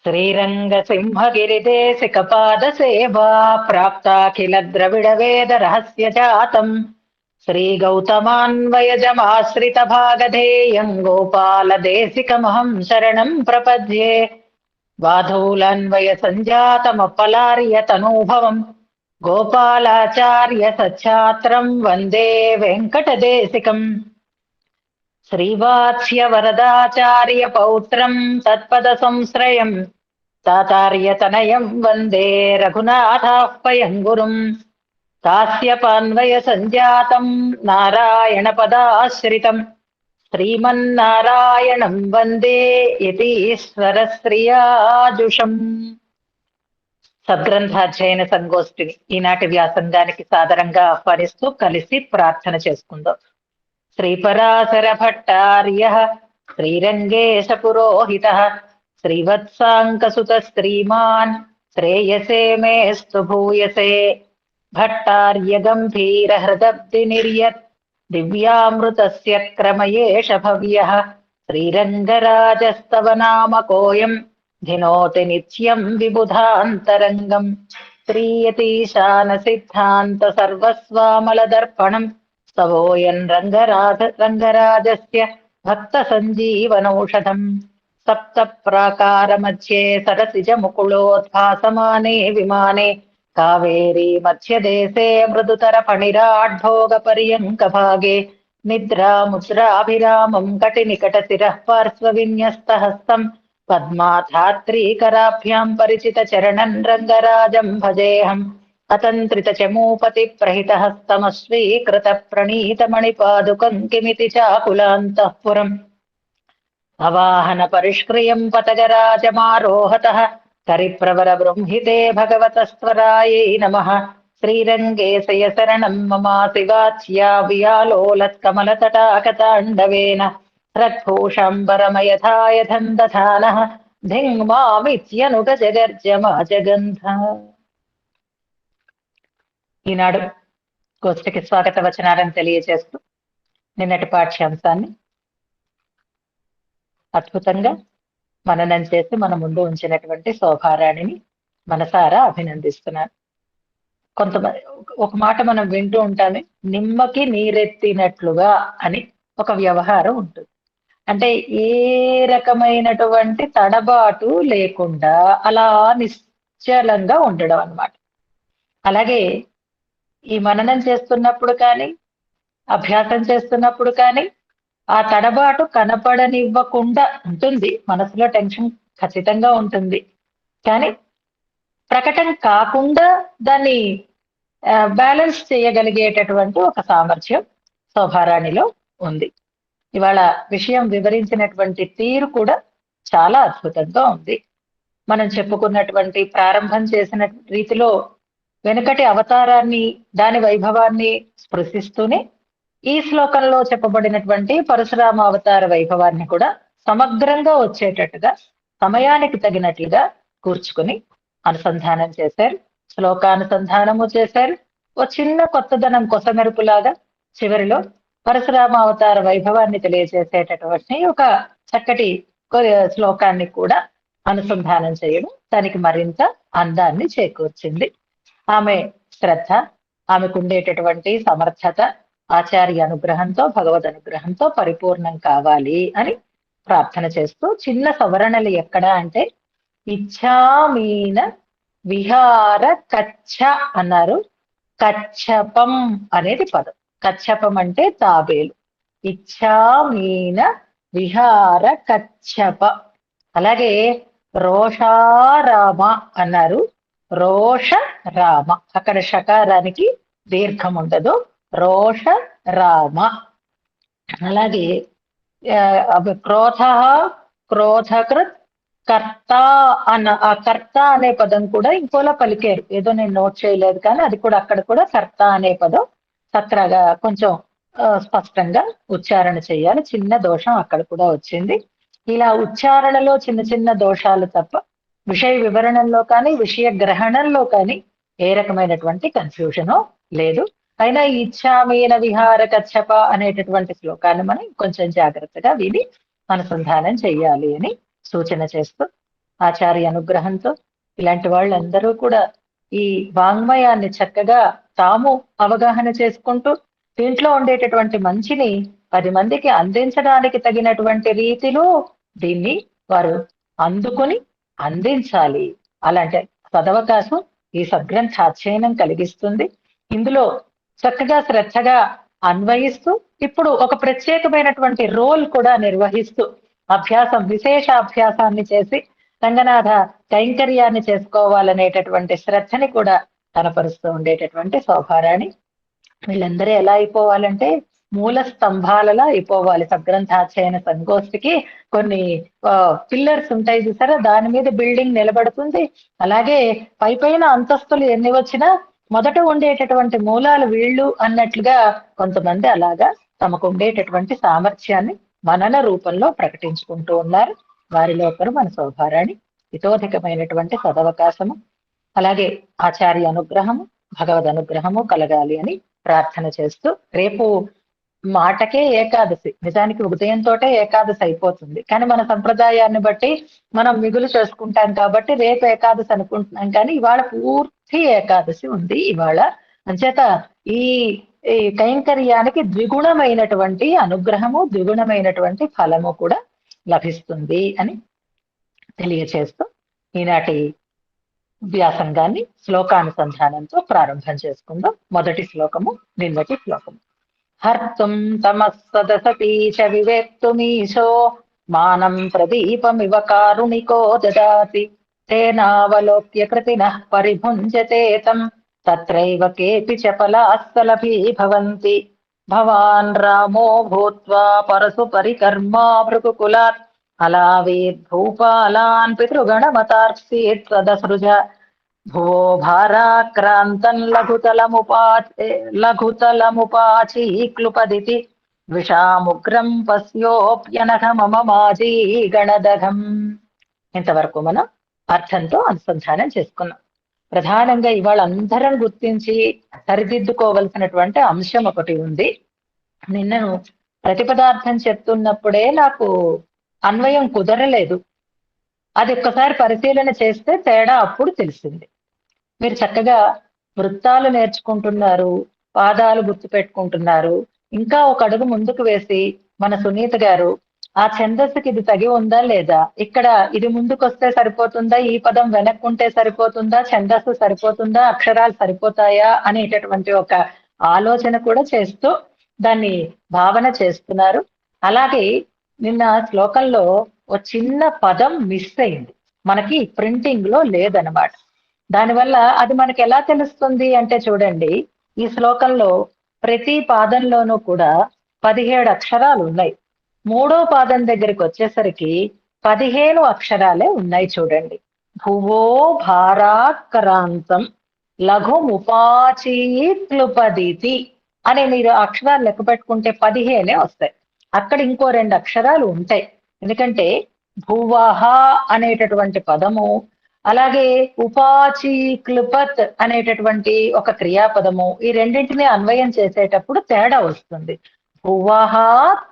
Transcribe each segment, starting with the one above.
श्रीरङ्गसिंहगिरिदेशिकपादसेवा प्राप्ताखिल द्रविडवेदरहस्यजातम् श्रीगौतमान्वयजमाश्रितभागधेयम् गोपालदेशिकमहम् शरणम् प्रपद्ये। बाधूलान्वयसञ्जातमपलार्यतनूभवम् गोपालाचार्य सच्छात्रम् वन्दे वेङ्कटदेशिकम्। श्रीवात्स्यवरदाचार्य पौत्रम् तत्पदसंश्रयम् तातार्यतनयम् वन्दे रघुनाथाह्वयम् गुरुम्। कास्यपान्वयसञ्जातम् नारायणपदाश्रितम् శ్రీమన్నారాయణం వందే యతీశ్వరశ్రియాజుషం. సద్గ్రంథాధ్యయన సంగోష్ఠిని ఈనాటి వ్యాసంగానికి సాదరంగా ఆహ్వానిస్తూ కలిసి ప్రార్థన చేసుకుందాం. శ్రీపరాశర భట్టార్య శ్రీరంగేశ పురోహిత శ్రీవత్సాంకసుత శ్రీమాన్ శ్రేయసే మేస్తు భూయసే. భట్టార్య గంభీర హృదబ్ది నిర్యత్ దివ్యామృతస్య క్రమయేష భవ్యః. శ్రీరంగరాజస్తవ నామ కోయం ధినోతి నిత్యం విబుధాంతరంగం. శ్రీయతీశాన సిద్ధాంత సర్వస్వామలదర్పణం స్తవోయం రంగరాజస్య భక్త సంజీవనౌషధం. సప్త ప్రాకార మధ్యే సరసిజ ముకుళోద్భాసమానే విమానే కావేరీ మధ్యదేశే మృదుతర ఫణిరాఢ్భోగ పర్యంక భాగే నిద్రాముద్రాభిరామం కటినికట శిరః పార్శ్వ విన్యస్త హస్తం పద్మాధాత్రీకరాభ్యాం పరిచిత చరణం రంగరాజం భజేహం. అతంత్రిత చమూపతి ప్రహిత హస్తమస్వీకృత ప్రణీత మణిపాదుకం కిమితి చాకులాంతఃపురం. అవాహన పరిష్క్రియం పతజరాజమారోహతః కరిప్రవర బృంహితే భగవతస్వరాయై నమః. శ్రీరంగేశయ శరణం మమాసి వాచ్యా వియాలోలత్కమలతటాకతాండవేన రగ్భూషాంబరమయథాయథం దధానః ధింగ్మామిత్యనుగ జగర్జమాజగంధ. ఈనాడు గోష్ఠికి స్వాగత వచనాలను తెలియజేస్తూ నిన్నటి పాఠ్యాంశాన్ని అద్భుతంగా మననం చేసి మన ముందు ఉంచినటువంటి శోభారాణిని మనసారా అభినందిస్తున్నాను. కొంతమంది ఒక మాట మనం వింటూ ఉంటామే, నిమ్మకి నీరెత్తినట్లుగా అని ఒక వ్యవహారం ఉంటుంది. అంటే ఏ రకమైనటువంటి తడబాటు లేకుండా అలా నిశ్చలంగా ఉండడం అన్నమాట. అలాగే ఈ మననం చేస్తున్నప్పుడు కానీ అభ్యాసం చేస్తున్నప్పుడు కానీ ఆ తడబాటు కనపడనివ్వకుండా ఉంటుంది. మనసులో టెన్షన్ ఖచ్చితంగా ఉంటుంది, కానీ ప్రకటన కాకుండా దాన్ని బ్యాలెన్స్ చేయగలిగేటటువంటి ఒక సామర్థ్యం శోభారాణిలో ఉంది. ఇవాళ విషయం వివరించినటువంటి తీరు కూడా చాలా అద్భుతంగా ఉంది. మనం చెప్పుకున్నటువంటి ప్రారంభం చేసిన రీతిలో వెనుకటి అవతారాన్ని దాని వైభవాన్ని స్పృశిస్తూనే ఈ శ్లోకంలో చెప్పబడినటువంటి పరశురామ అవతార వైభవాన్ని కూడా సమగ్రంగా వచ్చేటట్టుగా సమయానికి తగినట్లుగా కూర్చుకుని అనుసంధానం చేశారు, శ్లోకానుసంధానము చేశారు. ఓ చిన్న కొత్తదనం కొసమెరుపులాగా చివరిలో పరశురామ అవతార వైభవాన్ని తెలియజేసేటటువంటి ఒక చక్కటి శ్లోకాన్ని కూడా అనుసంధానం చేయడం దానికి మరింత అందాన్ని చేకూర్చింది. ఆమె శ్రద్ధ, ఆమెకు ఉండేటటువంటి సమర్థత ఆచార్య అనుగ్రహంతో భగవద్ అనుగ్రహంతో పరిపూర్ణం కావాలి అని ప్రార్థన చేస్తూ చిన్న సవరణలు ఎక్కడ అంటే ఇచ్ఛామీన విహార కచ్చ అన్నారు. కచ్చపం అనేది పదం. కచ్చపం అంటే తాబేలు. ఇచ్ఛామీన విహార కచ్చప. అలాగే రోషారామ అన్నారు. రోష రామ, అక్కడ షకారానికి దీర్ఘం ఉండదు. రోష రామ. అలాగే క్రోధ క్రోధకృత్ కర్త అన్న ఆ కర్త అనే పదం కూడా ఇంకోలా పలికారు. ఏదో నేను నోట్ చేయలేదు, కానీ అది కూడా అక్కడ కూడా కర్త అనే పదం సత్రగా కొంచెం స్పష్టంగా ఉచ్చారణ చేయాలి. చిన్న దోషం అక్కడ కూడా వచ్చింది. ఇలా ఉచ్చారణలో చిన్న చిన్న దోషాలు తప్ప విషయ వివరణలో కానీ విషయ గ్రహణంలో కానీ ఏ రకమైనటువంటి కన్ఫ్యూజనో లేదు. అయినా ఇచ్ఛామీన విహార కచ్చప అనేటటువంటి శ్లోకాన్ని మనం కొంచెం జాగ్రత్తగా విని అనుసంధానం చెయ్యాలి అని సూచన చేస్తూ ఆచార్య అనుగ్రహంతో ఇలాంటి వాళ్ళందరూ కూడా ఈ వాంగ్మయాన్ని చక్కగా తాము అవగాహన చేసుకుంటూ దీంట్లో ఉండేటటువంటి మంచిని 10 మందికి అందించడానికి తగినటువంటి రీతిలో దీన్ని వారు అందుకొని అందించాలి. అలాంటి సదవకాశం ఈ సద్గ్రంథ అధ్యయనం కలిగిస్తుంది. ఇందులో చక్కగా శ్రద్ధగా అన్వయిస్తూ ఇప్పుడు ఒక ప్రత్యేకమైనటువంటి రోల్ కూడా నిర్వహిస్తూ అభ్యాసం విశేష అభ్యాసాన్ని చేసి రంగనాథ కైంకర్యాన్ని చేసుకోవాలనేటటువంటి శ్రద్ధని కూడా కనపరుస్తూ ఉండేటటువంటి శోభారాణి. వీళ్ళందరూ ఎలా అయిపోవాలంటే మూల స్తంభాలలా అయిపోవాలి. సద్గ్రంథాధ్యయన సంగోష్ఠికి కొన్ని పిల్లర్స్ ఉంటాయి చూసారా, దాని మీద బిల్డింగ్ నిలబడుతుంది. అలాగే పైన అంతస్తులు ఎన్ని వచ్చినా మొదట ఉండేటటువంటి మూలాలు వీళ్ళు అన్నట్లుగా కొంతమంది అలాగా తమకు ఉండేటటువంటి సామర్థ్యాన్ని మనన రూపంలో ప్రకటించుకుంటూ ఉన్నారు. వారిలో ఒకరు మన శోభారాణి. హితోధికమైనటువంటి సదవకాశము, అలాగే ఆచార్య అనుగ్రహము, భగవద్ అనుగ్రహము కలగాలి అని ప్రార్థన చేస్తూ, రేపు మాటకే ఏకాదశి, నిజానికి ఉదయంతోటే ఏకాదశి అయిపోతుంది, కానీ మన సంప్రదాయాన్ని బట్టి మనం మిగులు చేసుకుంటాం కాబట్టి రేపు ఏకాదశి అనుకుంటున్నాం, కానీ ఇవాళ పూర్తి ఏకాదశి ఉంది ఇవాళ. అంచేత ఈ కైంకర్యానికి ద్విగుణమైనటువంటి అనుగ్రహము, ద్విగుణమైనటువంటి ఫలము కూడా లభిస్తుంది అని తెలియచేస్తూ ఈనాటి వ్యాసంగాన్ని శ్లోకానుసంధానంతో ప్రారంభం చేసుకుందాం. మొదటి శ్లోకము నిన్నటి శ్లోకము. హర్తుం తమస్సదసతీ చ వివేక్తుమీశో మానం ప్రదీపమివ కారుణికో దదాతి తేనావలోక్య కృతినః పరిభుంజతే తం తత్రైవ కేపి చ ఫలాస్సలభీ భవంతి. భవాన్ రామో భూత్వా పరసు పరికర్మా భృగుకులాత్ అలావేద్ భూపాలాన్ పితృగణమతార్సీత్ తదసృజ భువో భారాక్రాంతం లఘుతలముపాచీక్లుపదితి విషాముగ్రం పశ్యోప్యనఘ మమ మాజీ గణదఘం. ఇంతవరకు మనం అర్థంతో అనుసంధానం చేసుకున్నాం. ప్రధానంగా ఇవాళ అందరం గుర్తించి సరిదిద్దుకోవలసినటువంటి అంశం ఒకటి ఉంది. నిన్నను ప్రతిపదార్థం చెప్తున్నప్పుడే నాకు అన్వయం కుదరలేదు. అది ఒక్కసారి పరిశీలన చేస్తే తేడా అప్పుడు తెలిసింది. మీరు చక్కగా వృత్తాలు నేర్చుకుంటున్నారు, పాదాలు గుర్తు పెట్టుకుంటున్నారు. ఇంకా ఒక అడుగు ముందుకు వేసి మన సునీత గారు ఆ ఛందస్సుకి ఇది తగి ఉందా లేదా, ఇక్కడ ఇది ముందుకొస్తే సరిపోతుందా, ఈ పదం వెనక్కుంటే సరిపోతుందా, ఛందస్సు సరిపోతుందా, అక్షరాలు సరిపోతాయా అనేటటువంటి ఒక ఆలోచన కూడా చేస్తూ దాన్ని భావన చేస్తున్నారు. అలాగే నిన్న శ్లోకంలో ఒక చిన్న పదం మిస్ అయింది, మనకి ప్రింటింగ్ లో లేదనమాట. దానివల్ల అది మనకి ఎలా తెలుస్తుంది అంటే చూడండి, ఈ శ్లోకంలో ప్రతి పాదంలోనూ కూడా 17 అక్షరాలు ఉన్నాయి. మూడో పాదం దగ్గరికి వచ్చేసరికి 15 అక్షరాలే ఉన్నాయి. చూడండి, భువో భారాక్రాంతం లఘుముపాచీక్లుపదితి అని మీరు అక్షరాలు లెక్క పెట్టుకుంటే 15 వస్తాయి. అక్కడ ఇంకో 2 అక్షరాలు ఉంటాయి. ఎందుకంటే భువహ అనేటటువంటి పదము, అలాగే ఉపాచి క్లుపత్ అనేటటువంటి ఒక క్రియాపదము, ఈ రెండింటిని అన్వయం చేసేటప్పుడు తేడా వస్తుంది. భువహ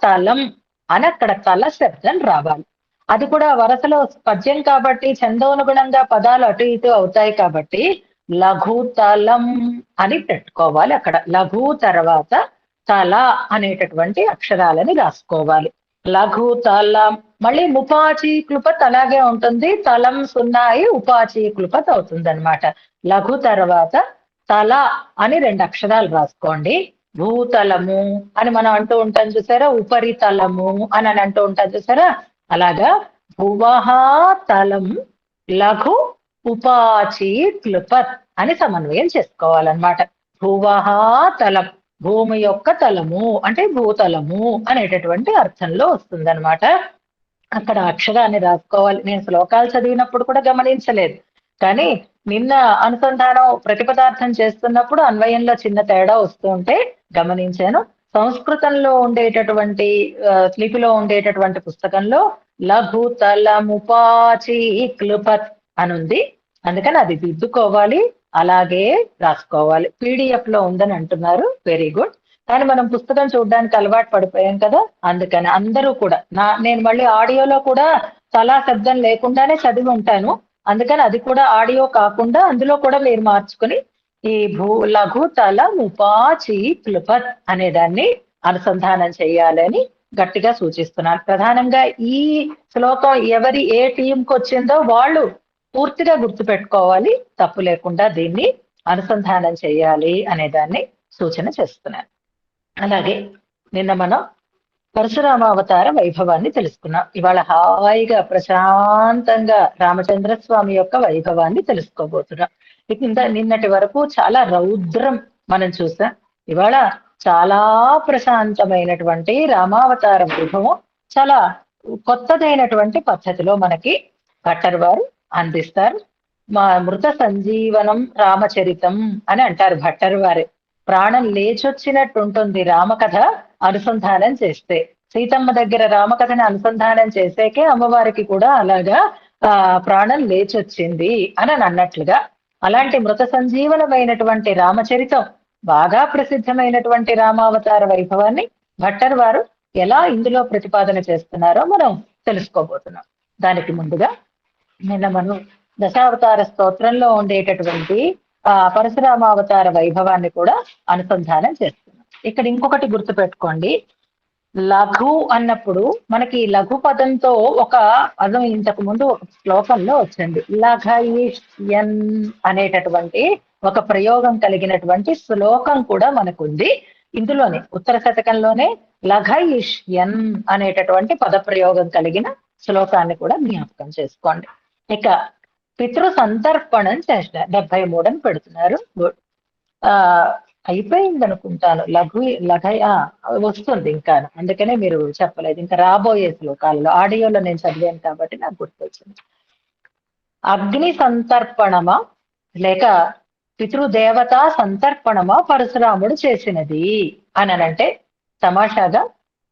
తలం అని అక్కడ తల శబ్దం రావాలి. అది కూడా వరసలో పద్యం కాబట్టి ఛందోనుగుణంగా పదాలు అటు ఇటు అవుతాయి కాబట్టి లఘుతలం అని పెట్టుకోవాలి. అక్కడ లఘు తర్వాత తల అనేటటువంటి అక్షరాలని రాసుకోవాలి. లఘుతలం, మళ్ళీ ముపాచి క్లుపత్ అలాగే ఉంటుంది, తలం సున్నాయి ఉపాచి క్లుపత్ అవుతుంది అనమాట. లఘు తర్వాత తల అని 2 అక్షరాలు రాసుకోండి. భూతలము అని మనం అంటూ ఉంటాం చూసారా, ఉపరితలము అని అంటూ ఉంటాం చూసారా, అలాగా భువహ తలం లఘు ఉపాచి క్లుపత్ అని సమన్వయం చేసుకోవాలన్నమాట. భువహ తలం, భూమి యొక్క తలము అంటే భూతలము అనేటటువంటి అర్థంలో వస్తుందన్నమాట. అక్కడ అక్షరాన్ని రాసుకోవాలి. నేను శ్లోకాలు చదివినప్పుడు కూడా గమనించలేదు, కానీ నిన్న అనుసంధానం ప్రతిపదార్థం చేస్తున్నప్పుడు అన్వయంలో చిన్న తేడా వస్తూ ఉంటే గమనించాను. సంస్కృతంలో ఉండేటటువంటి లిపిలో ఉండేటటువంటి పుస్తకంలో లఘుతలముపాచి క్లుపత్ అనుంది, అందుకని అది దిద్దుకోవాలి, అలాగే రాసుకోవాలి. పీడిఎఫ్ లో ఉందని అంటున్నారు, వెరీ గుడ్. కానీ మనం పుస్తకం చూడడానికి అలవాటు పడిపోయాం కదా, అందుకని అందరూ కూడా నేను మళ్ళీ ఆడియోలో కూడా తలా శబ్దం లేకుండానే చదివి ఉంటాను. అందుకని అది కూడా ఆడియో కాకుండా అందులో కూడా మీరు మార్చుకుని ఈ లఘు తల ముపాచి క్లుపత్ అనే దాన్ని అనుసంధానం చేయాలని గట్టిగా సూచిస్తున్నాను. ప్రధానంగా ఈ శ్లోకం ఎవరి ఏ టీంకి వచ్చిందో వాళ్ళు పూర్తిగా గుర్తుపెట్టుకోవాలి, తప్పు లేకుండా దీన్ని అనుసంధానం చేయాలి అనే దాన్ని సూచన చేస్తున్నాను. అలాగే నిన్న మనం పరశురామావతార వైభవాన్ని తెలుసుకున్నాం. ఇవాళ హాయిగా ప్రశాంతంగా రామచంద్ర స్వామి యొక్క వైభవాన్ని తెలుసుకోబోతున్నాం. నిన్నటి వరకు చాలా రౌద్రం మనం చూసాం. ఇవాళ చాలా ప్రశాంతమైనటువంటి రామావతార వైభవం చాలా కొత్తదైనటువంటి పద్ధతిలో మనకి భట్టర్ వారు అందిస్తారు. మా మృత సంజీవనం రామచరితం అని అంటారు భట్టర్ వారు. ప్రాణం లేచొచ్చినట్టు ఉంటుంది రామకథ అనుసంధానం చేస్తే. సీతమ్మ దగ్గర రామకథని అనుసంధానం చేసేకే అమ్మవారికి కూడా అలాగా ప్రాణం లేచొచ్చింది అని అన్నట్లుగా, అలాంటి మృత సంజీవనమైనటువంటి రామచరితం, బాగా ప్రసిద్ధమైనటువంటి రామావతార వైభవాన్ని భట్టర్ వారు ఎలా ఇందులో ప్రతిపాదన చేస్తున్నారో మనం తెలుసుకోబోతున్నాం. దానికి ముందుగా నిన్న మనం దశావతార స్తోత్రంలో ఉండేటటువంటి పరశురామావతార వైభవాన్ని కూడా అనుసంధానం చేస్తున్నాం. ఇక్కడ ఇంకొకటి గుర్తుపెట్టుకోండి, లఘు అన్నప్పుడు మనకి లఘు పదంతో ఒక పదం ఇంతకు ముందు ఒక శ్లోకంలో వచ్చింది. లఘయిష్యన్ అనేటటువంటి ఒక ప్రయోగం కలిగినటువంటి శ్లోకం కూడా మనకుంది. ఇందులోనే ఉత్తర శతకంలోనే లఘయిష్యన్ అనేటటువంటి పద ప్రయోగం కలిగిన శ్లోకాన్ని కూడా జ్ఞాపకం చేసుకోండి. ఇక పితృ సంతర్పణం చేస్తారు 73 అని పెడుతున్నారు. అయిపోయింది అనుకుంటాను. లఘయ వస్తుంది ఇంకా, అందుకనే మీరు చెప్పలేదు. ఇంకా రాబోయే శ్లోకాలలో ఆడియోలో నేను చదివాను కాబట్టి నాకు గుర్తొచ్చింది. అగ్ని సంతర్పణమా లేక పితృదేవతా సంతర్పణమా పరశురాముడు చేసినది అని అంటే తమాషాగా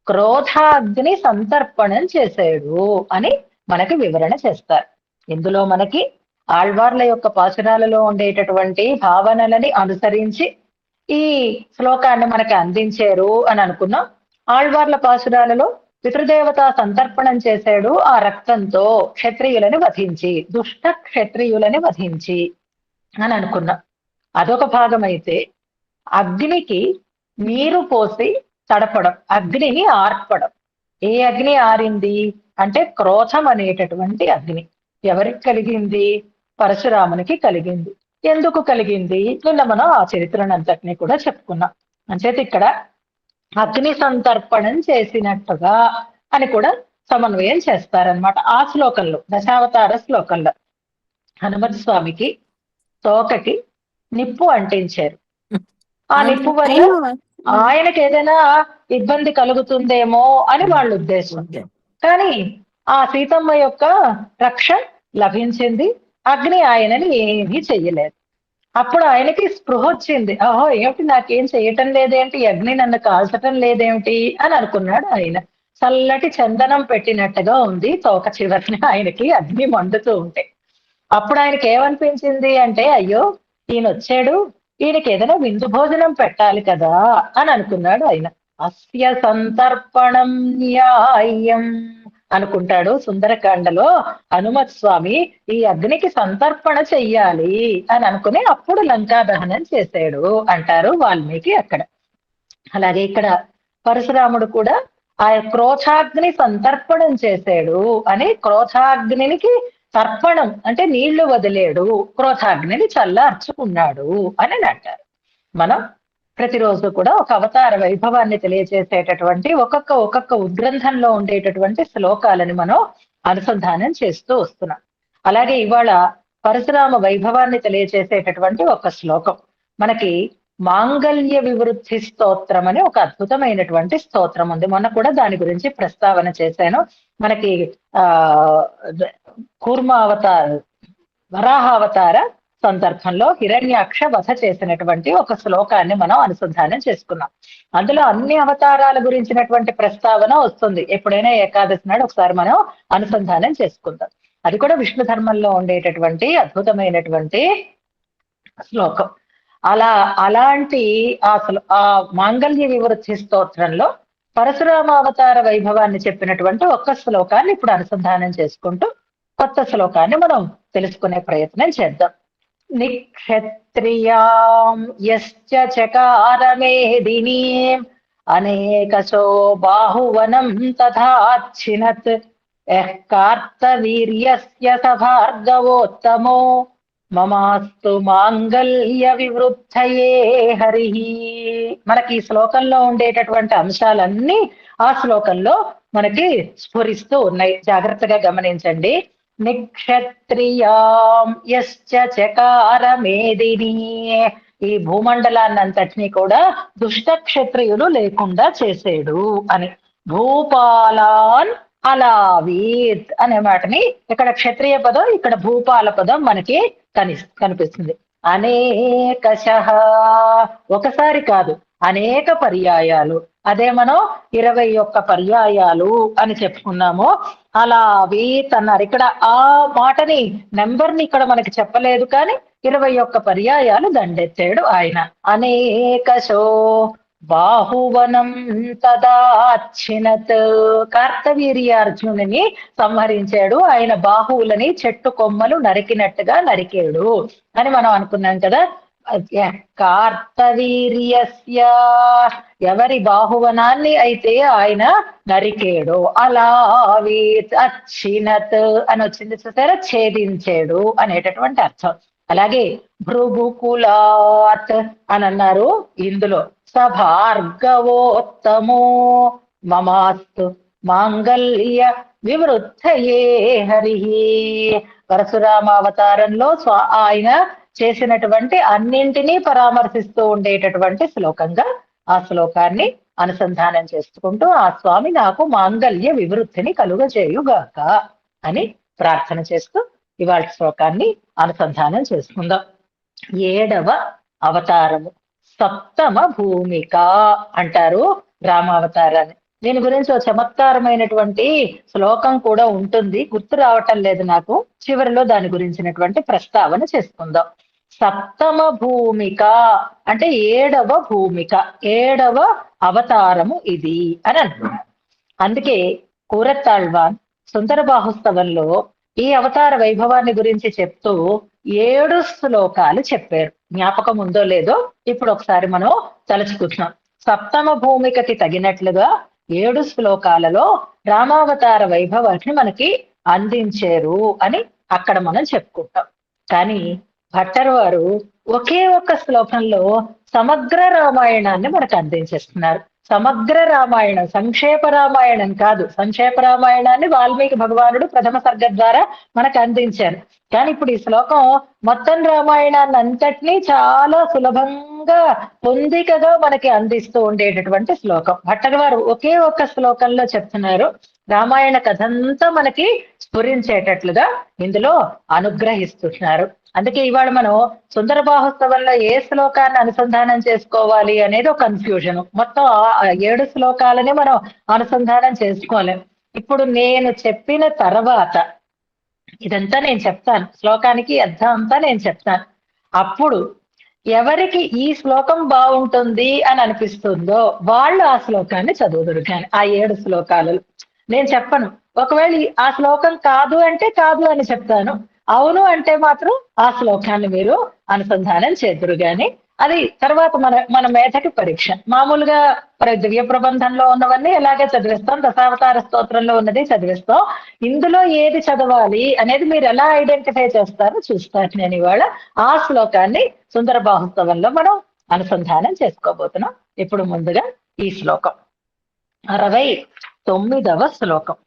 క్రోధాగ్ని సంతర్పణం చేశాడు అని మనకి వివరణ చేస్తారు. ఇందులో మనకి ఆళ్వార్ల యొక్క పాసురాలలో ఉండేటటువంటి భావనలని అనుసరించి ఈ శ్లోకాన్ని మనకి అందించారు అని అనుకున్నాం. ఆళ్వార్ల పాసురాలలో పితృదేవతా సంతర్పణం చేశాడు ఆ రక్తంతో క్షత్రియులని వధించి, దుష్ట క్షత్రియులని వధించి అని అనుకున్నాం. అదొక భాగం అయితే, అగ్నికి నీరు పోసి తడపడం, అగ్నిని ఆర్పడం. ఏ అగ్ని ఆరింది అంటే క్రోధం అనేటటువంటి అగ్ని ఎవరికి కలిగింది? పరశురామునికి కలిగింది. ఎందుకు కలిగింది? నిన్న మనం ఆ చరిత్రనంతటినీ కూడా చెప్పుకున్నాం. అంచేత ఇక్కడ అగ్ని సంతర్పణం చేసినట్టుగా అని కూడా సమన్వయం చేస్తారనమాట. ఆ శ్లోకంలో, దశావతార శ్లోకంలో హనుమత్ స్వామికి తోకకి నిప్పు అంటించారు. ఆ నిప్పు వల్ల ఆయనకి ఏదైనా ఇబ్బంది కలుగుతుందేమో అని వాళ్ళ ఉద్దేశం. కానీ ఆ సీతమ్మ యొక్క రక్ష లభించింది. అగ్ని ఆయనని ఏమీ చెయ్యలేదు. అప్పుడు ఆయనకి స్పృహ వచ్చింది. ఓహో, ఏమిటి నాకేం చెయ్యటం లేదేంటి, అగ్ని నన్ను కాల్చటం లేదేమిటి అని అనుకున్నాడు ఆయన. చల్లటి చందనం పెట్టినట్టుగా ఉంది తోక చివరిని ఆయనకి అగ్ని మండుతూ ఉంటే. అప్పుడు ఆయనకి ఏమనిపించింది అంటే, అయ్యో ఈయన వచ్చాడు, ఈయనకి ఏదైనా విందు భోజనం పెట్టాలి కదా అని అనుకున్నాడు ఆయన. అస్య సంతర్పణం న్యాయం అనుకుంటాడు సుందరకాండలో హనుమత్ స్వామి. ఈ అగ్నికి సంతర్పణ చెయ్యాలి అని అనుకుని అప్పుడు లంకా దహనం చేశాడు అంటారు వాల్మీకి అక్కడ. అలాగే ఇక్కడ పరశురాముడు కూడా ఆ క్రోధాగ్ని సంతర్పణం చేశాడు అని, క్రోధాగ్నికి తర్పణం అంటే నీళ్లు వదిలేడు, క్రోధాగ్నిని చల్లార్చుకున్నాడు అని అంటారు. మనం ప్రతిరోజు కూడా ఒక అవతార వైభవాన్ని తెలియజేసేటటువంటి ఒక్కొక్క ఉద్గ్రంథంలో ఉండేటటువంటి శ్లోకాలని మనం అనుసంధానం చేస్తూ వస్తున్నాం. అలాగే ఇవాళ పరశురామ వైభవాన్ని తెలియజేసేటటువంటి ఒక శ్లోకం మనకి మాంగళ్య వివృద్ధి స్తోత్రం అని ఒక అద్భుతమైనటువంటి స్తోత్రం ఉంది. మొన్న కూడా దాని గురించి ప్రస్తావన చేశాను. మనకి కూర్మావతార వరాహావతార సందర్భంలో హిరణ్యాక్ష వధ చేసినటువంటి ఒక శ్లోకాన్ని మనం అనుసంధానం చేసుకున్నాం. అందులో అన్ని అవతారాల గురించినటువంటి ప్రస్తావన వస్తుంది. ఎప్పుడైనా ఏకాదశి నాడు ఒకసారి మనం అనుసంధానం చేసుకుందాం. అది కూడా విష్ణు ధర్మంలో ఉండేటటువంటి అద్భుతమైనటువంటి శ్లోకం. అలాంటి ఆ మాంగళ్య వివృద్ధి స్తోత్రంలో పరశురామావతార వైభవాన్ని చెప్పినటువంటి ఒక్క శ్లోకాన్ని ఇప్పుడు అనుసంధానం చేసుకుంటూ కొత్త శ్లోకాన్ని మనం తెలుసుకునే ప్రయత్నం చేద్దాం. నిక్షత్రియాం యశ్చ చకార మేదినీం అనేకశో బాహువనం తథాచ్చినత్ యః కార్తవీర్యస్య స భార్గవోత్తమో మమాస్తు మాంగళ్య వివృద్ధయే హరి. మనకి ఈ శ్లోకంలో ఉండేటటువంటి అంశాలన్నీ ఆ శ్లోకంలో మనకి స్ఫురిస్తూ ఉన్నాయి. జాగ్రత్తగా గమనించండి. నిక్షత్రియాం యశ్చ చకార మేదిని, ఈ భూమండలాన్నంతటినీ కూడా దుష్ట క్షత్రియులు లేకుండా చేసేడు అని. భూపాలాన్ అలావీత్ అనే మాటని ఇక్కడ క్షత్రియ పదం, ఇక్కడ భూపాల పదం మనకి కనిపిస్తుంది. అనేకశః, ఒకసారి కాదు అనేక పర్యాయాలు. అదే మనం 21 పర్యాయాలు అని చెప్పుకున్నాము. అలావీత్ అన్నారు. ఇక్కడ ఆ మాటని నెంబర్ని ఇక్కడ మనకి చెప్పలేదు, కానీ 21 పర్యాయాలు దండెత్తాడు ఆయన. అనేకశో బాహువనం తదాచ్చినత్, కార్తవీర్యార్జునుని సంహరించాడు. ఆయన బాహువులని చెట్టు కొమ్మలు నరికినట్టుగా నరికాడు అని మనం అనుకున్నాం కదా. కార్తవీర్యస్య, ఎవరి బాహువనాన్ని అయితే ఆయన నరికేడు. అలావీత్ అచ్చినత్ అని వచ్చింది చూసారా, ఛేదించాడు అనేటటువంటి అర్థం. అలాగే భృగుకులాత్ అని అన్నారు ఇందులో. స భార్గవోత్తమో మమాస్తు మాంగళ్య వివృద్ధయే హరి. పరశురామావతారంలో ఆయన చేసినటువంటి అన్నింటినీ పరామర్శిస్తూ ఉండేటటువంటి శ్లోకంగా ఆ శ్లోకాన్ని అనుసంధానం చేసుకుంటూ ఆ స్వామి నాకు మాంగళ్య వివృద్ధిని కలుగజేయుగాక అని ప్రార్థన చేస్తూ ఇవాళ శ్లోకాన్ని అనుసంధానం చేసుకుందాం. 7వ అవతారము సప్తమ భూమిక అంటారు రామావతారాన్ని. దీని గురించి ఒక చమత్కారమైనటువంటి శ్లోకం కూడా ఉంటుంది, గుర్తు రావటం లేదు నాకు. చివరిలో దాని గురించినటువంటి ప్రస్తావన చేసుకుందాం. సప్తమ భూమిక అంటే 7వ భూమిక, 7వ అవతారము ఇది అని అంటున్నారు. అందుకే కూరత్తాళ్వాన్ సుందర బాహుస్తవంలో ఈ అవతార వైభవాన్ని గురించి చెప్తూ 7 శ్లోకాలు చెప్పారు. జ్ఞాపకం ఉందో లేదో ఇప్పుడు ఒకసారి మనం తలుచుకుంటున్నాం. సప్తమ భూమికకి తగినట్లుగా 7 శ్లోకాలలో రామావతార వైభవాన్ని మనకి అందించారు అని అక్కడ మనం చెప్పుకుంటాం. కానీ భట్టర్ వారు ఒకే ఒక్క శ్లోకంలో సమగ్ర రామాయణాన్ని మనకు అందించేస్తున్నారు. సమగ్ర రామాయణం, సంక్షేప రామాయణం కాదు. సంక్షేప రామాయణాన్ని వాల్మీకి భగవానుడు ప్రథమ సర్గ ద్వారా మనకు అందించారు. కానీ ఇప్పుడు ఈ శ్లోకం మొత్తం రామాయణాన్ని అంతటినీ చాలా సులభంగా పొందికగా మనకి అందిస్తూ ఉండేటటువంటి శ్లోకం. భట్టర్ వారు ఒకే ఒక్క శ్లోకంలో చెప్తున్నారు. రామాయణ కథంతా మనకి స్ఫురించేటట్లుగా ఇందులో అనుగ్రహిస్తున్నారు. అందుకే ఇవాళ మనం సుందర బాహుస్తవంలో ఏ శ్లోకాన్ని అనుసంధానం చేసుకోవాలి అనేది ఒక కన్ఫ్యూజన్. మొత్తం 7 శ్లోకాలని మనం అనుసంధానం చేసుకోలేం. ఇప్పుడు నేను చెప్పిన తర్వాత ఇదంతా నేను చెప్తాను, శ్లోకానికి అర్థం అంతా నేను చెప్తాను. అప్పుడు ఎవరికి ఈ శ్లోకం బాగుంటుంది అని అనిపిస్తుందో వాళ్ళు ఆ శ్లోకాన్ని చదువుదురు. కానీ ఆ 7 శ్లోకాలలో నేను చెప్పను. ఒకవేళ ఆ శ్లోకం కాదు అంటే కాదు అని చెప్తాను, అవును అంటే మాత్రం ఆ శ్లోకాన్ని మీరు అనుసంధానం చేద్దురు. గాని అది తర్వాత మన మేధకి పరీక్ష. మామూలుగా దివ్య ప్రబంధంలో ఉన్నవన్నీ ఎలాగే చదివిస్తాం, దశావతార స్తోత్రంలో ఉన్నది చదివిస్తాం. ఇందులో ఏది చదవాలి అనేది మీరు ఎలా ఐడెంటిఫై చేస్తారో చూస్తారు. నేను ఇవాళ ఆ శ్లోకాన్ని సుందర బాహుస్తవంలో మనం అనుసంధానం చేసుకోబోతున్నాం. ఇప్పుడు ముందుగా ఈ శ్లోకం 69వ శ్లోకం.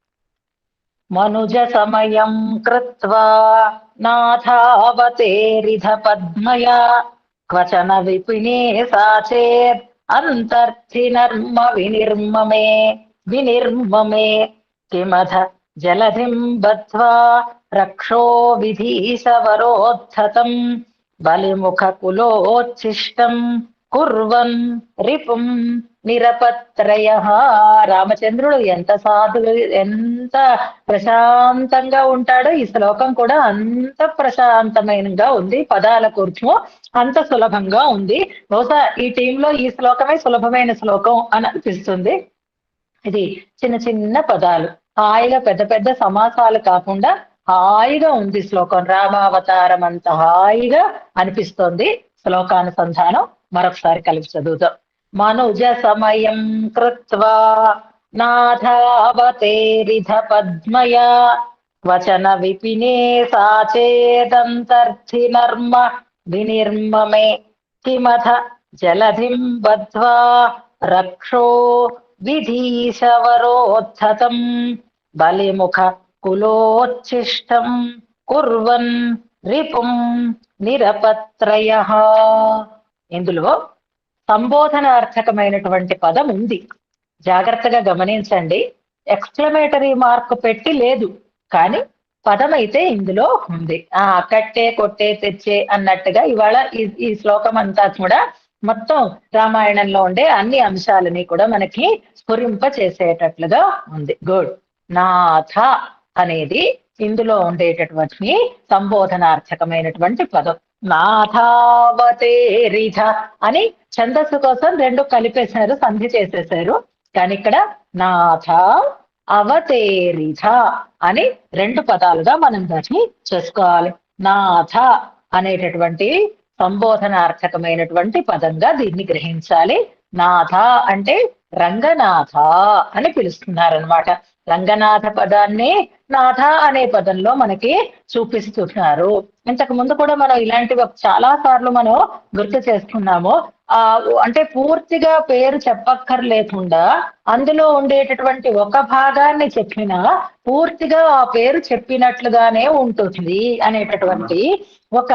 మనుజ సమయం కృత్వా నాథావతేరిధ పద్మయా క్వచన విపినే సాచేత్ అంతర్థినర్మ వినిర్మమే కిమథ జలధిం బద్ధ్వా రక్షో విధీశవరోద్ధతం బలిముఖ కులోచ్ఛిష్టం కుర్వన్ రిపుం నిరపత్రయ. రామచంద్రుడు ఎంత ఎంత ప్రశాంతంగా ఉంటాడో ఈ శ్లోకం కూడా అంత ప్రశాంతమైనగా ఉంది. పదాల కూర్చో అంత సులభంగా ఉంది. బహుశా ఈ టీంలో ఈ శ్లోకమే సులభమైన శ్లోకం అని అనిపిస్తుంది. ఇది చిన్న చిన్న పదాలు, హాయిగా పెద్ద పెద్ద సమాసాలు కాకుండా హాయిగా ఉంది శ్లోకం. రామావతారం అంత హాయిగా అనిపిస్తోంది శ్లోకానుసంధానం. మరొకసారి కలిపి చదువుతాం. మనుజ సమయం కృత్వా నాథావతేరిధ పద్మయా వచన విపినే సాచేదంతర్థి నర్మ వినిర్మమే కిమథ జలధిం బద్ధ్వా రక్షో విధీశవరోద్ధతం బలిముఖ కులోచ్ఛిష్టం కుర్వన్ రిపుం నిరపత్రయః. ఇందులో సంబోధనార్థకమైనటువంటి పదం ఉంది. జాగ్రత్తగా గమనించండి. ఎక్స్క్లమేటరీ మార్క్ పెట్టి లేదు, కానీ పదం అయితే ఇందులో ఉంది. కట్టే కొట్టే తెచ్చే అన్నట్టుగా ఇవాళ ఈ శ్లోకం అంతా కూడా మొత్తం రామాయణంలో ఉండే అన్ని అంశాలని కూడా మనకి స్ఫురింప చేసేటట్లుగా ఉంది. గుడ్. నాథ అనేది ఇందులో ఉండేటటువంటి సంబోధనార్థకమైనటువంటి పదం. నాథావతేరిధ అని ఛందస్సు కోసం రెండు కలిపేశారు, సంధి చేసేశారు. కానీ ఇక్కడ నాథ అవతేరిధ అని రెండు పదాలుగా మనం దాన్ని చేసుకోవాలి. నాథ అనేటటువంటి సంబోధనార్థకమైనటువంటి పదంగా దీన్ని గ్రహించాలి. నాథ అంటే రంగనాథ అని పిలుస్తున్నారనమాట. రంగనాథ పదాన్ని నాథ అనే పదంలో మనకి చూపిస్తున్నారు. ఇంతకు ముందు కూడా మనం ఇలాంటివి చాలా సార్లు మనం గుర్తు చేసుకున్నాము. అంటే పూర్తిగా పేరు చెప్పక్కర్లేకుండా అందులో ఉండేటటువంటి ఒక భాగాన్ని చెప్పినా పూర్తిగా ఆ పేరు చెప్పినట్లుగానే ఉంటుంది అనేటటువంటి ఒక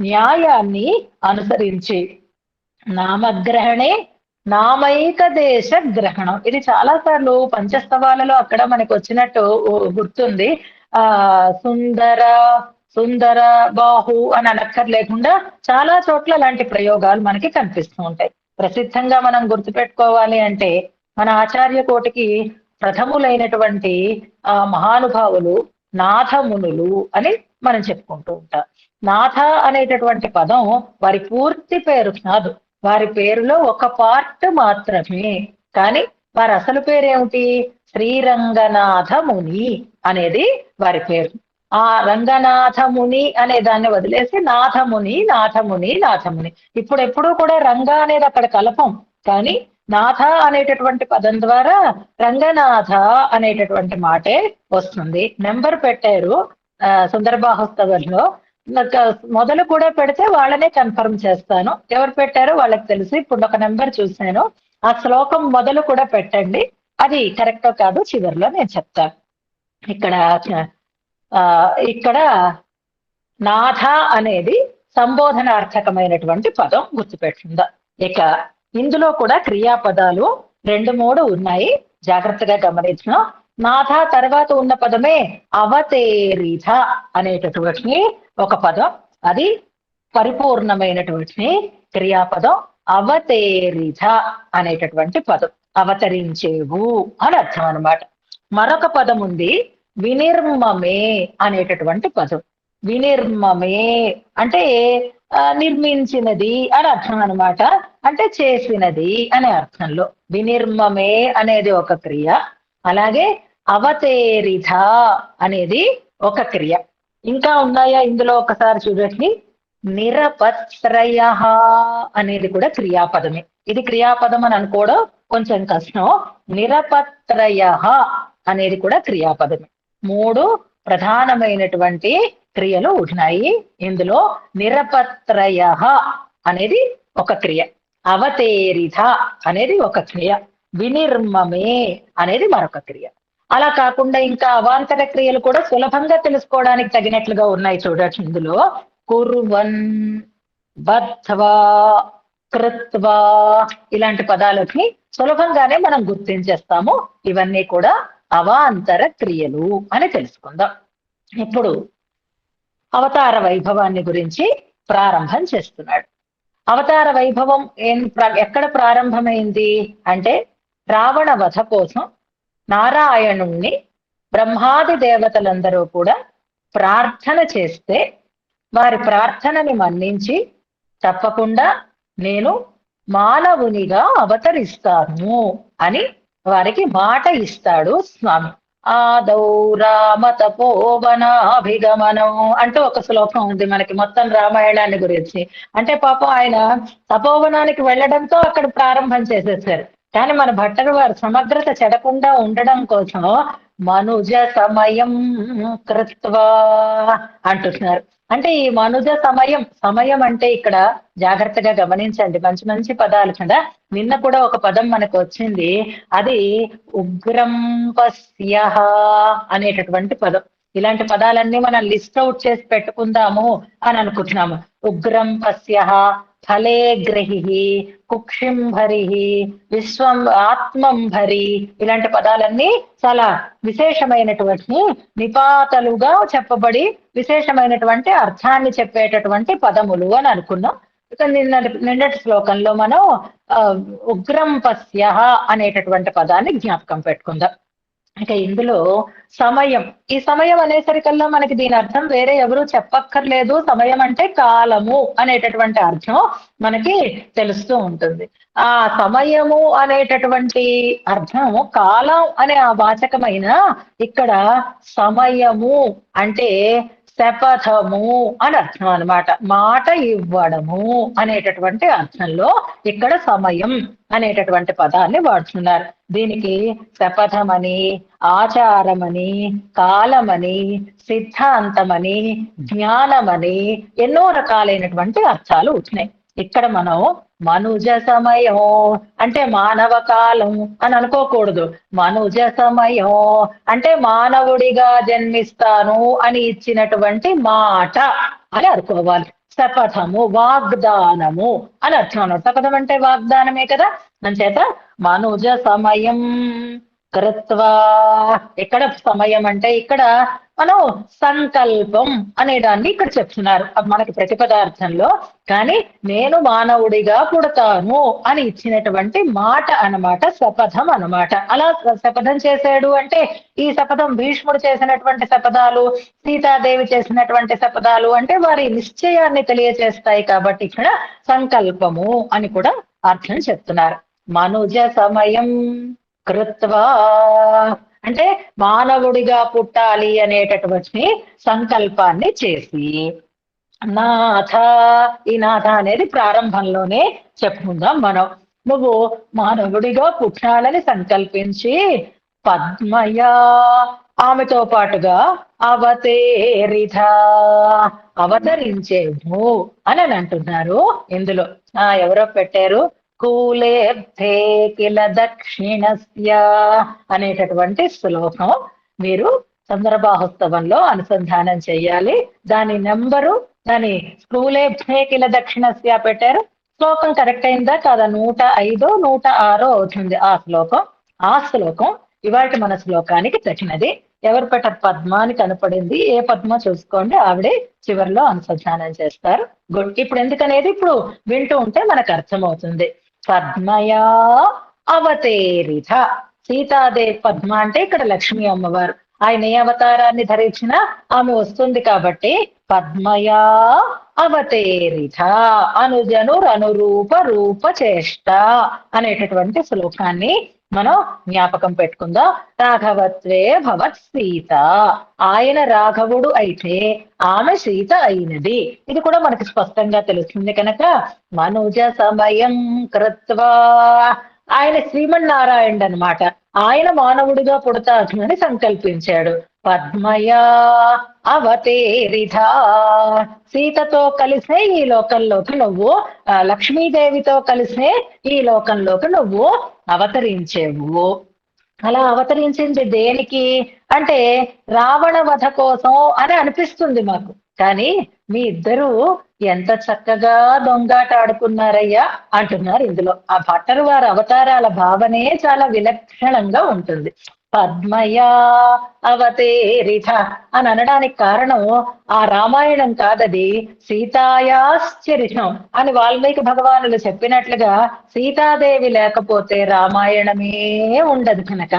న్యాయాన్ని అనుసరించి నామగ్రహణే నామైక దేశ గ్రహణం. ఇది చాలా సార్లు పంచస్తవాలలో అక్కడ మనకు వచ్చినట్టు గుర్తుంది. సుందర సుందర బాహు అని అనక్కర్లేకుండా చాలా చోట్ల అలాంటి ప్రయోగాలు మనకి కనిపిస్తూ ఉంటాయి. ప్రసిద్ధంగా మనం గుర్తుపెట్టుకోవాలి అంటే మన ఆచార్య కోటికి ప్రథములైనటువంటి మహానుభావులు నాథమునులు అని మనం చెప్పుకుంటూ ఉంటాం. నాథ అనేటటువంటి పదం వారి పూర్తి పేరు కాదు, వారి పేరులో ఒక పార్ట్ మాత్రమే. కానీ వారి అసలు పేరేమిటి? శ్రీరంగనాథ ముని అనేది వారి పేరు. ఆ రంగనాథముని అనే దాన్ని వదిలేసి నాథముని నాథముని నాథముని. ఇప్పుడు ఎప్పుడూ కూడా రంగ అనేది అక్కడ కలపం, కానీ నాథ అనేటటువంటి పదం ద్వారా రంగనాథ అనేటటువంటి మాటే వస్తుంది. నెంబర్ పెట్టారు సుందరబాహుస్తవంలో. మొదలు కూడా పెడితే వాళ్ళనే కన్ఫర్మ్ చేస్తాను, ఎవరు పెట్టారో వాళ్ళకి తెలుసు. ఇప్పుడు ఒక నెంబర్ చూశాను, ఆ శ్లోకం మొదలు కూడా పెట్టండి, అది కరెక్టో కాదో చివరిలో నేను చెప్తాను. ఇక్కడ నాథ అనేది సంబోధనార్థకమైనటువంటి పదం, గుర్తుపెట్టిందా. ఇక ఇందులో కూడా క్రియాపదాలు 2-3 ఉన్నాయి, జాగ్రత్తగా గమనించిన. నాథ తర్వాత ఉన్న పదమే అవతేరిధ అనేటటువంటి ఒక పదం. అది పరిపూర్ణమైనటువంటి క్రియాపదం. అవతేరిధ అనేటటువంటి పదం అవతరించేవు అని అర్థం అనమాట. మరొక పదం ఉంది వినిర్మమే అనేటటువంటి పదం. వినిర్మమే అంటే నిర్మించినది అని అర్థం అనమాట, అంటే చేసినది అనే అర్థంలో. వినిర్మమే అనేది ఒక క్రియ, అలాగే అవతేరిధ అనేది ఒక క్రియ. ఇంకా ఉన్నాయా ఇందులో? ఒకసారి చూడండి. నిరపత్రయ అనేది కూడా క్రియాపదమే. ఇది క్రియాపదం అని అనుకోవడం కొంచెం కష్టం. నిరపత్రయ అనేది కూడా క్రియాపదమే. 3 ప్రధానమైనటువంటి క్రియలు ఉన్నాయి ఇందులో. నిరపత్రయ అనేది ఒక క్రియ, అవతేరిధ అనేది ఒక క్రియ, వినిర్మమే అనేది మరొక క్రియ. అలా కాకుండా ఇంకా అవాంతర క్రియలు కూడా సులభంగా తెలుసుకోవడానికి తగినట్లుగా ఉన్నాయి. చూడొచ్చు ఇందులో. కుర్వన్, బద్ధ్వా, కృత్వా ఇలాంటి పదాలకి సులభంగానే మనం గుర్తించేస్తాము. ఇవన్నీ కూడా అవాంతర క్రియలు అని తెలుసుకుందాం. ఇప్పుడు అవతార వైభవాన్ని గురించి ప్రారంభం చేస్తున్నాడు. అవతార వైభవం ఎక్కడ ప్రారంభమైంది అంటే, రావణ వధ కోసం నారాయణుణ్ణి బ్రహ్మాది దేవతలందరూ కూడా ప్రార్థన చేస్తే వారి ప్రార్థనని మన్నించి తప్పకుండా నేను మానవునిగా అవతరిస్తాను అని వారికి మాట ఇస్తాడు స్వామి. ఆదౌ రామ తపోవనాభిగమనం అంటూ ఒక శ్లోకం ఉంది మనకి మొత్తం రామాయణాన్ని గురించి. అంటే పాపం ఆయన తపోవనానికి వెళ్ళడంతో అక్కడ ప్రారంభం చేసేసారు. కానీ మన భట్టరు వారు సమగ్రత చెడకుండా ఉండడం కోసం మనుజ సమయం కృత్వా అంటున్నారు. అంటే ఈ మనుజ సమయం, సమయం అంటే ఇక్కడ జాగ్రత్తగా గమనించండి, మంచి మంచి పదాలు కదా. నిన్న కూడా ఒక పదం మనకు వచ్చింది, అది ఉగ్రం పస్యః అనేటటువంటి పదం. ఇలాంటి పదాలన్నీ మనం లిస్ట్ అవుట్ చేసి పెట్టుకుందాము అని అనుకుంటున్నాము. ఉగ్రం పస్యః, ఫలే గ్రహి, కుక్షింభరి, విశ్వం ఆత్మంభరి, ఇలాంటి పదాలన్నీ చాలా విశేషమైనటువంటి నిపాతలుగా చెప్పబడి విశేషమైనటువంటి అర్థాన్ని చెప్పేటటువంటి పదములు అని అనుకున్నాం. ఇక నిన్నటి శ్లోకంలో మనం ఉగ్రం పస్యః అనేటటువంటి పదాన్ని జ్ఞాపకం పెట్టుకుందాం. ఇక ఇందులో సమయం, ఈ సమయం అనేసరికల్లా మనకి దీని అర్థం వేరే ఎవరు చెప్పక్కర్లేదు. సమయం అంటే కాలము అనేటటువంటి అర్థం మనకి తెలుస్తూ ఉంటుంది. ఆ సమయము అనేటటువంటి అర్థం కాలం అనే ఆ వాచకమైన ఇక్కడ సమయము అంటే శపథము అని అర్థం అనమాట. మాట ఇవ్వడము అనేటటువంటి అర్థంలో ఇక్కడ సమయం అనేటటువంటి పదాన్ని వాడుతున్నారు. దీనికి శపథమని, ఆచారమని, కాలమని, సిద్ధాంతమని, జ్ఞానమని ఎన్నో రకాలైనటువంటి అర్థాలు వచ్చినాయి. ఇక్కడ మనం మనుజ సమయం అంటే మానవ కాలం అని అనుకోకూడదు. మనుజ సమయం అంటే మానవుడిగా జన్మిస్తాను అని ఇచ్చినటువంటి మాట అని అనుకోవాలి. శపథము, వాగ్దానము అని అర్థం అన్నమాట. శపథం అంటే వాగ్దానమే కదా. అంచేత మనుజ సమయం కృత్వా, ఇక్కడ సమయం అంటే ఇక్కడ మనం సంకల్పం అనే దాన్ని ఇక్కడ చెప్తున్నారు మనకి ప్రతిపదార్థంలో. కానీ నేను మానవుడిగా పుడతాను అని ఇచ్చినటువంటి మాట అన్నమాట, శపథం అన్నమాట. అలా శపథం చేశాడు అంటే ఈ శపథం భీష్ముడు చేసినటువంటి శపథాలు, సీతాదేవి చేసినటువంటి శపథాలు అంటే వారి నిశ్చయాన్ని తెలియజేస్తాయి. కాబట్టి ఇక్కడ సంకల్పము అని కూడా అర్థం చెప్తున్నారు. మనుజ సమయం కృత్వా అంటే మానవుడిగా పుట్టాలి అనేటటువంటి సంకల్పాన్ని చేసి, నాథ, ఈ నాథ అనేది ప్రారంభంలోనే చెప్పుకుందాం మనం. నువ్వు మానవుడిగా పుట్టాలని సంకల్పించి పద్మయా, ఆమెతో పాటుగా అవతేరిధ, అవతరించేవు అని అంటున్నారు ఇందులో. ఎవరో పెట్టారు, కూలేర్థే కిల దక్షిణస్య అనేటటువంటి శ్లోకం మీరు చంద్రబాహోత్సవంలో అనుసంధానం చెయ్యాలి. దాని నెంబరు, దాని కూలేర్థే కిల దక్షిణస్య పెట్టారు. శ్లోకం కరెక్ట్ అయిందా కాదా? 105, 106 అవుతుంది ఆ శ్లోకం. ఆ శ్లోకం ఇవాళ మన శ్లోకానికి తగినది. ఎవరు పెట్టారు? పద్మ అని కనపడింది. ఏ పద్మ చూసుకోండి, ఆవిడే చివరిలో అనుసంధానం చేస్తారు. గుడ్. ఇప్పుడు ఎందుకనేది ఇప్పుడు వింటూ ఉంటే మనకు అర్థమవుతుంది. పద్మయా అవతేరిత, సీతాదేవి పద్మ అంటే ఇక్కడ లక్ష్మీ అమ్మవారు. ఆయన ఏ అవతారాన్ని ధరించినా ఆమె వస్తుంది కాబట్టి పద్మయా అవతేరిత, అనుజను అనురూప రూప చేష్ట అనేటటువంటి శ్లోకాన్ని మనం జ్ఞాపకం పెట్టుకుందాం. రాఘవత్వే భవత్ సీత, ఆయన రాఘవుడు అయితే ఆమె సీత అయినది. ఇది కూడా మనకి స్పష్టంగా తెలుస్తుంది. కనుక మనుజ సమయం కృత్వా, ఆయన శ్రీమన్నారాయణుడు అనమాట. ఆయన మానవుడిగా పుడతాను అని సంకల్పించాడు. పద్మయా అవతేరిధ, సీతతో కలిసే ఈ లోకంలోకి నువ్వు, లక్ష్మీదేవితో కలిసే ఈ లోకంలోకి నువ్వు అవతరించేవు. అలా అవతరించింది దేనికి అంటే రావణ వధ కోసం అని అనిపిస్తుంది మాకు. కానీ మీ ఇద్దరు ఎంత చక్కగా దొంగాట ఆడుకున్నారయ్యా అంటున్నారు ఇందులో. ఆ భట్టరు వారి అవతారాల భావనే చాలా విలక్షణంగా ఉంటుంది. పద్మయా అవతేరిత అని అనడానికి కారణం ఆ రామాయణం కాదది, సీతాయాశ్చరితం అని వాల్మీకి భగవానులు చెప్పినట్లుగా సీతాదేవి లేకపోతే రామాయణమే ఉండదు. కనుక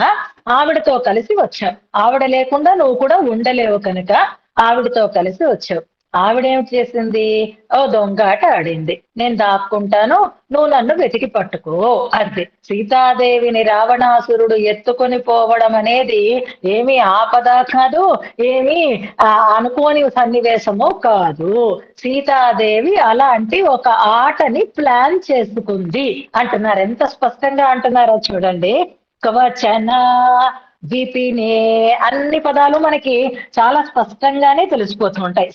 ఆవిడతో కలిసి వచ్చావు. ఆవిడ లేకుండా నువ్వు కూడా ఉండలేవు కనుక ఆవిడతో కలిసి వచ్చావు. ఆవిడేం చేసింది? ఓ దొంగ ఆట ఆడింది. నేను దాక్కుంటాను, నువ్వు నన్ను వెతికి పట్టుకో అంతే. సీతాదేవిని రావణాసురుడు ఎత్తుకొని పోవడం అనేది ఏమీ ఆపద కాదు, ఏమీ అనుకోని సన్నివేశము కాదు. సీతాదేవి అలాంటి ఒక ఆటని ప్లాన్ చేసుకుంది అంటున్నారు. ఎంత స్పష్టంగా అంటున్నారో చూడండి. కవచన విపినే, అన్ని పదాలు మనకి చాలా స్పష్టంగానే తెలిసిపోతూ ఉంటాయి.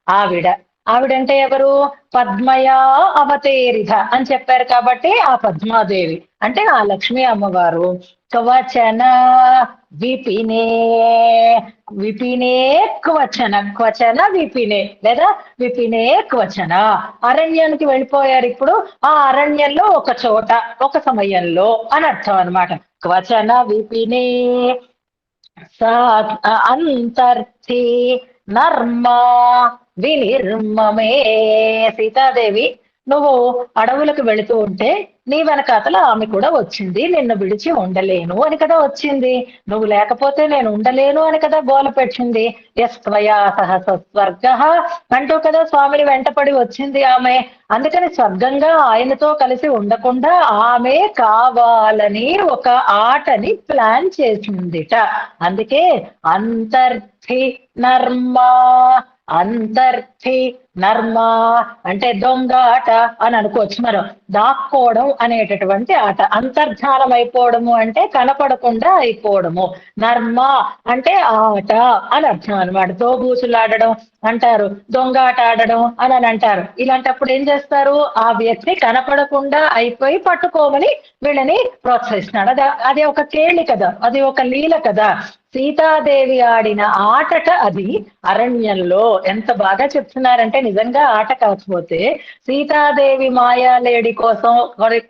ఆవిడ, ఆవిడంటే ఎవరు? పద్మయా అవతేరిత అని చెప్పారు కాబట్టి ఆ పద్మాదేవి అంటే ఆ లక్ష్మీ అమ్మవారు. కవచన విపినే, విపినే క్వచన, క్వచన విపినే లేదా విపినే క్వచన. అరణ్యానికి వెళ్ళిపోయారు ఇప్పుడు. ఆ అరణ్యంలో ఒక చోట, ఒక సమయంలో అని అర్థం అనమాట. క్వచన విపినే సా అంతర్థి నర్మా వినిర్మమే. సీతాదేవి, నువ్వు అడవులకు వెళుతూ ఉంటే నీ వెనకాతల ఆమె కూడా వచ్చింది. నిన్ను విడిచి ఉండలేను అని కదా వచ్చింది. నువ్వు లేకపోతే నేను ఉండలేను అని కదా గోల పెట్టింది. యస్త్వయా సహస స్వర్గ అంటూ కదా స్వామిని వెంటపడి వచ్చింది ఆమె. అందుకని స్వర్గంగా ఆయనతో కలిసి ఉండకుండా ఆమె కావాలని ఒక ఆటని ప్లాన్ చేసిందిట. అందుకే అంతర్థి నర్మా, అంతర్థి నర్మా అంటే దొంగ ఆట అని అనుకోవచ్చు. మనం దాక్కోవడం అనేటటువంటి ఆట. అంతర్ధానం అయిపోవడము అంటే కనపడకుండా అయిపోవడము. నర్మ అంటే ఆట అని అర్థం అనమాట. దోబూసులాడడం అంటారు, దొంగ ఆట ఆడడం అని అంటారు. ఇలాంటప్పుడు ఏం చేస్తారు? ఆ వ్యక్తి కనపడకుండా అయిపోయి పట్టుకోమని వీళ్ళని ప్రోత్సహిస్తున్నాడు. అది ఒక కేళి కదా, అది ఒక లీల కదా. సీతాదేవి ఆడిన ఆటట అది. అరణ్యంలో ఎంత బాగా చెప్తున్నారంటే, నిజంగా ఆట కాకపోతే సీతాదేవి మాయా లేడి కోసం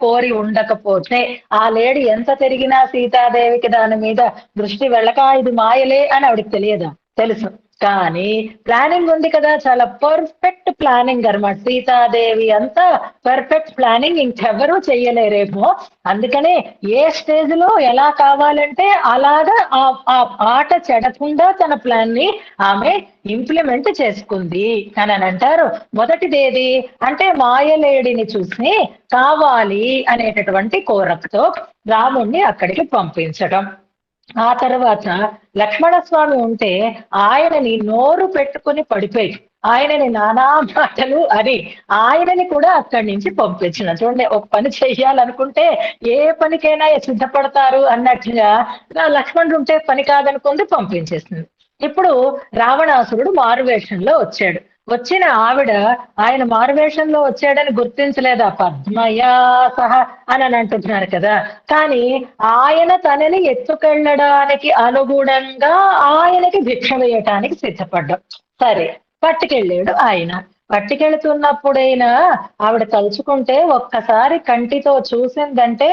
కోరి ఉండకపోతే ఆ లేడి ఎంత తిరిగినా సీతాదేవికి దాని మీద దృష్టి వెళ్ళక ఇది మాయలే అని ఆవిడకి తెలియదా? తెలుసు. కానీ ప్లానింగ్ ఉంది కదా, చాలా పర్ఫెక్ట్ ప్లానింగ్ అనమాట. సీతాదేవి అంతా పర్ఫెక్ట్ ప్లానింగ్ ఇంకెవరూ చెయ్యలేరేమో. అందుకనే ఏ స్టేజ్ లో ఎలా కావాలంటే అలాగా ఆ ఆట చెడకుండా తన ప్లాన్ ని ఆమె ఇంప్లిమెంట్ చేసుకుంది అని అంటారు. మొదటిదేది అంటే మాయలేడిని చూసి కావాలి అనేటటువంటి కోరకతో రాముణ్ణి అక్కడికి పంపించడం. ఆ తర్వాత లక్ష్మణస్వామి ఉంటే ఆయనని నోరు పెట్టుకుని పడిపోయి ఆయనని నానా మాటలు అని ఆయనని కూడా అక్కడి నుంచి పంపించిన. చూడండి, ఒక పని చెయ్యాలనుకుంటే ఏ పనికైనా సిద్ధపడతారు అన్నట్టుగా లక్ష్మణుడు ఉంటే పని కాదనుకుంది, పంపించేసింది. ఇప్పుడు రావణాసురుడు మారువేషంలో వచ్చాడు. వచ్చిన ఆవిడ ఆయన మారువేషంలో వచ్చాడని గుర్తించలేదా? పద్మయా సహ అని అంటున్నారు కదా. కానీ ఆయన తనని ఎత్తుకెళ్ళడానికి అనుగుణంగా ఆయనకి భిక్ష వేయటానికి సిద్ధపడ్డాం. సరే, పట్టుకెళ్ళాడు ఆయన. పట్టుకెళ్తున్నప్పుడైనా ఆవిడ తలుచుకుంటే ఒక్కసారి కంటితో చూసిందంటే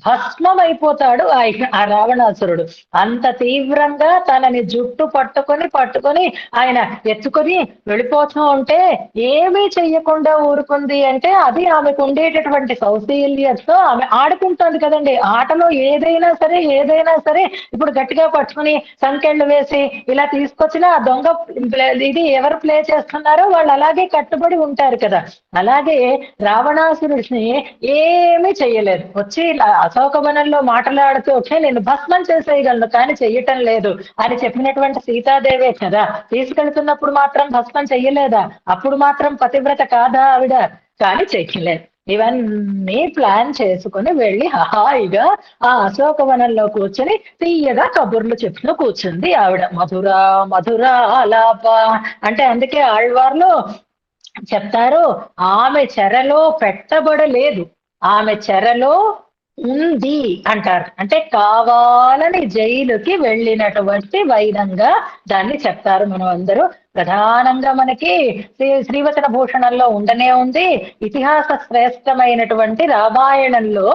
భస్మం అయిపోతాడు ఆయన, ఆ రావణాసురుడు. అంత తీవ్రంగా తనని జుట్టు పట్టుకొని ఆయన ఎత్తుకొని వెళ్ళిపోతూ ఉంటే ఏమీ చెయ్యకుండా ఊరుకుంది అంటే అది ఆమెకు ఉండేటటువంటి సౌశీల్యంతో ఆమె ఆడుకుంటోంది కదండి. ఆటలో ఏదైనా సరే ఇప్పుడు గట్టిగా పట్టుకుని సంకెళ్ళు వేసి ఇలా తీసుకొచ్చినా ఆ దొంగ ఇది ఎవరు ప్లే చేస్తున్నారో వాళ్ళు అలాగే కట్టుబడి ఉంటారు కదా. అలాగే రావణాసురుడిని ఏమీ చెయ్యలేదు. వచ్చి అశోకవనంలో మాట్లాడుతూ వచ్చి నేను భస్మం చేసేయగలను కానీ చెయ్యటం లేదు అని చెప్పినటువంటి సీతాదేవే కదా. తీసుకెళ్తున్నప్పుడు మాత్రం భస్మం చెయ్యలేదా? అప్పుడు మాత్రం పతివ్రత కాదా ఆవిడ? కానీ చెయ్యలేదు. ఇవన్నీ ప్లాన్ చేసుకుని వెళ్ళి హాయిగా ఆ అశోకవనంలో కూర్చొని తీయగా కబుర్లు చెప్తూ కూర్చుంది ఆవిడ. మధురా మధురా ఆలాప అంటే అందుకే ఆళ్వార్లు చెప్తారు, ఆమె చెరలో పెట్టబడలేదు, ఆమె చెరలో ఉంది అంటారు. అంటే కావాలని జైలుకి వెళ్ళినటువంటి వైనంగా దాన్ని చెప్తారు. మనం అందరూ ప్రధానంగా మనకి శ్రీవచన భూషణంలో ఉండనే ఉంది. ఇతిహాస శ్రేష్టమైనటువంటి రామాయణంలో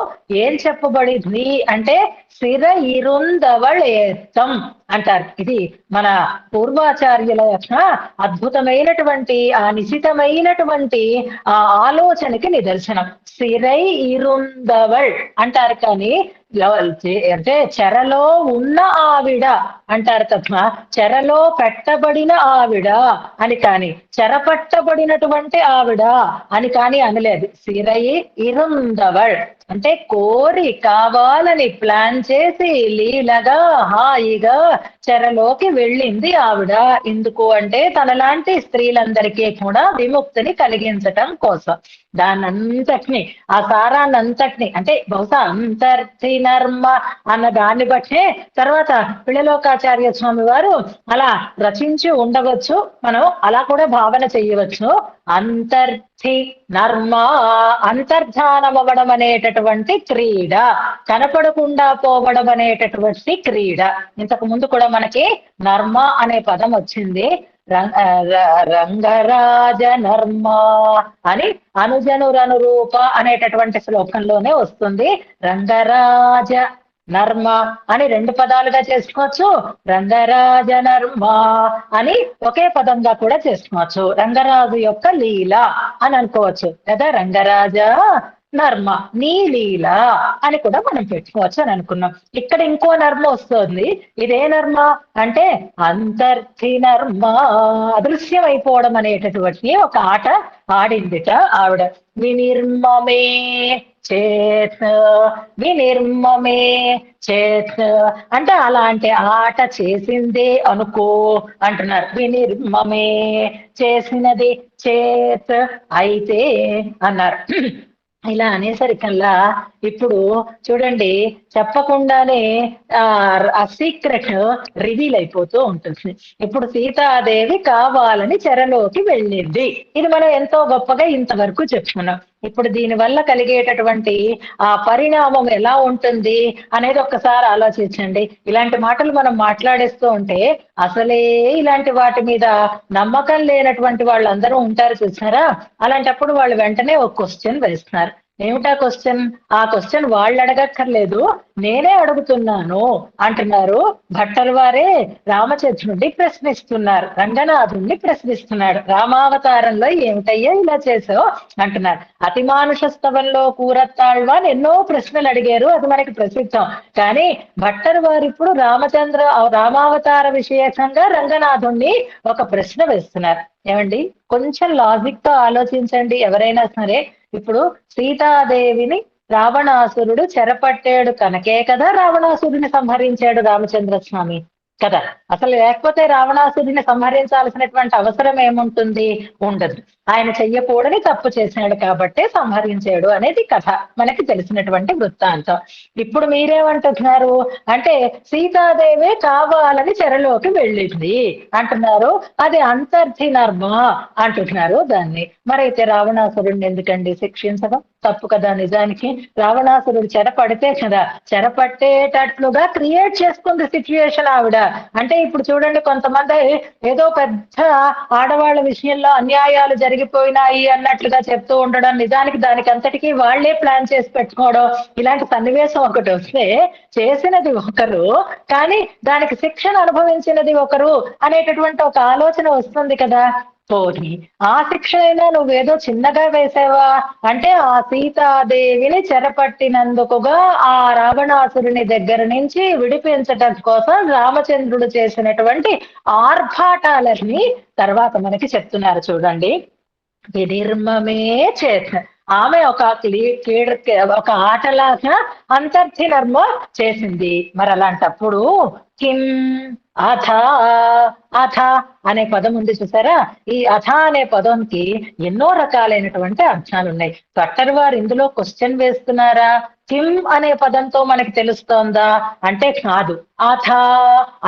ఏం చెప్పబడింది అంటే స్థిర ఇరుందవళేత్తం అంటారు. ఇది మన పూర్వాచార్యుల యొక్క అద్భుతమైనటువంటి ఆ నిశితమైనటువంటి ఆ ఆలోచనకి నిదర్శనం. సిరై ఇరుందవళ్ అంటారు కానీ అంటే చెరలో ఉన్న ఆవిడ అంటారు తప్ప చెరలో పెట్టబడిన ఆవిడ అని కానీ చెరపట్టబడినటువంటి ఆవిడ అని కానీ అనలేదు. సిరై ఇరుందవళ్ అంటే కోరి కావాలని ప్లాన్ చేసి లీలగా హాయిగా చెరలోకి వెళ్ళింది ఆవిడ. ఎందుకు అంటే తనలాంటి స్త్రీలందరికీ కూడా విముక్తిని కలిగించటం కోసం. దాన్నంతటిని ఆ సారాన్నంతటిని అంటే బహుశా అంతర్తి నర్మ అన్న దాన్ని బట్టే తర్వాత పిళ్ళలోకాచార్య స్వామి వారు అలా రచించి ఉండవచ్చు. మనం అలా కూడా భావన చెయ్యవచ్చు. అంతర్తి నర్మ అంతర్ధానం అవ్వడం అనేటటువంటి క్రీడ, కనపడకుండా పోవడం అనేటటువంటి క్రీడ. ఇంతకు ముందు కూడా మనకి నర్మ అనే పదం వచ్చింది. రంగరాజ నర్మ అని అనుజనురనురూప అనేటటువంటి శ్లోకంలోనే వస్తుంది. రంగరాజ నర్మ అని రెండు పదాలుగా చేసుకోవచ్చు, రంగరాజ నర్మ అని ఒకే పదంగా కూడా చేసుకోవచ్చు. రంగరాజు యొక్క లీల అని అనుకోవచ్చు కదా, రంగరాజ నర్మ నీ లీల అని కూడా మనం పెట్టుకోవచ్చు అని అనుకున్నాం. ఇక్కడ ఇంకో నర్మ వస్తుంది. ఇదే నర్మ అంటే అంతర్ధి నర్మ, అదృశ్యం అయిపోవడం అనేటటువంటి ఒక ఆట ఆడిందిట ఆవిడ. వినిర్మమే చేత్, వినిర్మమే చేత్ అంటే అలాంటి ఆట చేసిందే అనుకో అంటున్నారు. వినిర్మమే చేసినది చేత్ అయితే అన్నారు. ఇలా అనేసరికల్లా ఇప్పుడు చూడండి చెప్పకుండానే ఆ సీక్రెట్ రివీల్ అయిపోతూ ఉంటుంది. ఇప్పుడు సీతాదేవి కావాలని చెరలోకి వెళ్ళింది. ఇది మనం ఎంతో గొప్పగా ఇంతవరకు చెప్పుకున్నాం. ఇప్పుడు దీని వల్ల కలిగేటటువంటి ఆ పరిణామం ఎలా ఉంటుంది అనేది ఒక్కసారి ఆలోచించండి. ఇలాంటి మాటలు మనం మాట్లాడేస్తూ ఉంటే అసలే ఇలాంటి వాటి మీద నమ్మకం లేనటువంటి వాళ్ళందరూ ఉంటారు చూసారా, అలాంటప్పుడు వాళ్ళు వెంటనే ఒక క్వశ్చన్ వేస్తున్నారు. ఏమిటా క్వశ్చన్? ఆ క్వశ్చన్ వాళ్ళు అడగక్కర్లేదు, నేనే అడుగుతున్నాను అంటున్నారు. భట్టరు వారే రామచంద్రుడిని ప్రశ్నిస్తున్నారు, రంగనాథుడిని ప్రశ్నిస్తున్నాడు. రామావతారంలో ఏమిటయ్యా ఇలా చేసావు అంటున్నారు. అతిమానుష స్తవంలో కూరత్తాళ్వాన్ ఎన్నో ప్రశ్నలు అడిగారు, అది మనకి ప్రసిద్ధం. కానీ భట్టరు వారు ఇప్పుడు రామావతార విశేషంగా రంగనాథుణ్ణి ఒక ప్రశ్న వేస్తున్నారు. ఏమండి కొంచెం లాజిక్ తో ఆలోచించండి ఎవరైనా సరే. ఇప్పుడు సీతాదేవిని రావణాసురుడు చెరపట్టాడు కనుకే కదా రావణాసురుడిని సంహరించాడు రామచంద్ర స్వామి కదా. అసలు లేకపోతే రావణాసురుడిని సంహరించాల్సినటువంటి అవసరం ఏముంటుంది? ఉండదు. ఆయన చెయ్యకూడని తప్పు చేశాడు కాబట్టే సంహరించాడు అనేది కథ, మనకి తెలిసినటువంటి వృత్తాంతం. ఇప్పుడు మీరేమంటున్నారు అంటే సీతాదేవే కావాలని చెరలోకి వెళ్ళింది అంటున్నారు. అది అంతర్ధి నర్మ అంటున్నారు దాన్ని. మరైతే రావణాసురుడిని ఎందుకండి శిక్షించడం? తప్పు కదా. నిజానికి రావణాసురుడు చెరపడితే కదా, చెరపట్టేటట్లుగా క్రియేట్ చేసుకుంది సిచ్యుయేషన్ ఆవిడ. అంటే ఇప్పుడు చూడండి, కొంతమంది ఏదో పెద్ద ఆడవాళ్ళ విషయంలో అన్యాయాలు జరిగిపోయినాయి అన్నట్లుగా చెప్తూ ఉండడం, నిజానికి దానికి అంతటికీ వాళ్లే ప్లాన్ చేసి పెట్టుకోవడం, ఇలాంటి సన్నివేశం ఒకటి వస్తే చేసినది ఒకరు కానీ దానికి శిక్షణ అనుభవించినది ఒకరు అనేటటువంటి ఒక ఆలోచన వస్తుంది కదా. పోనీ ఆ శిక్ష అయినా నువ్వేదో చిన్నగా వేసావా అంటే ఆ సీతాదేవిని చెరపట్టినందుకుగా ఆ రావణాసురుని దగ్గర నుంచి విడిపించటం కోసం రామచంద్రుడు చేసినటువంటి ఆర్భాటాలన్నీ తర్వాత మనకి చెప్తున్నారు చూడండి. వినిర్మమే చేత ఆమె ఒక ఆటలాగా అంతర్ధి నర్మ చేసింది. మరి అలాంటప్పుడు కిం అథ, అథ అనే పదం ఉంది చూసారా, ఈ అథ అనే పదంకి ఎన్నో రకాలైనటువంటి అర్థాలు ఉన్నాయి. భట్టరు వారు ఇందులో క్వశ్చన్ వేస్తున్నారా? కిం అనే పదంతో మనకి తెలుస్తోందా అంటే కాదు. అథ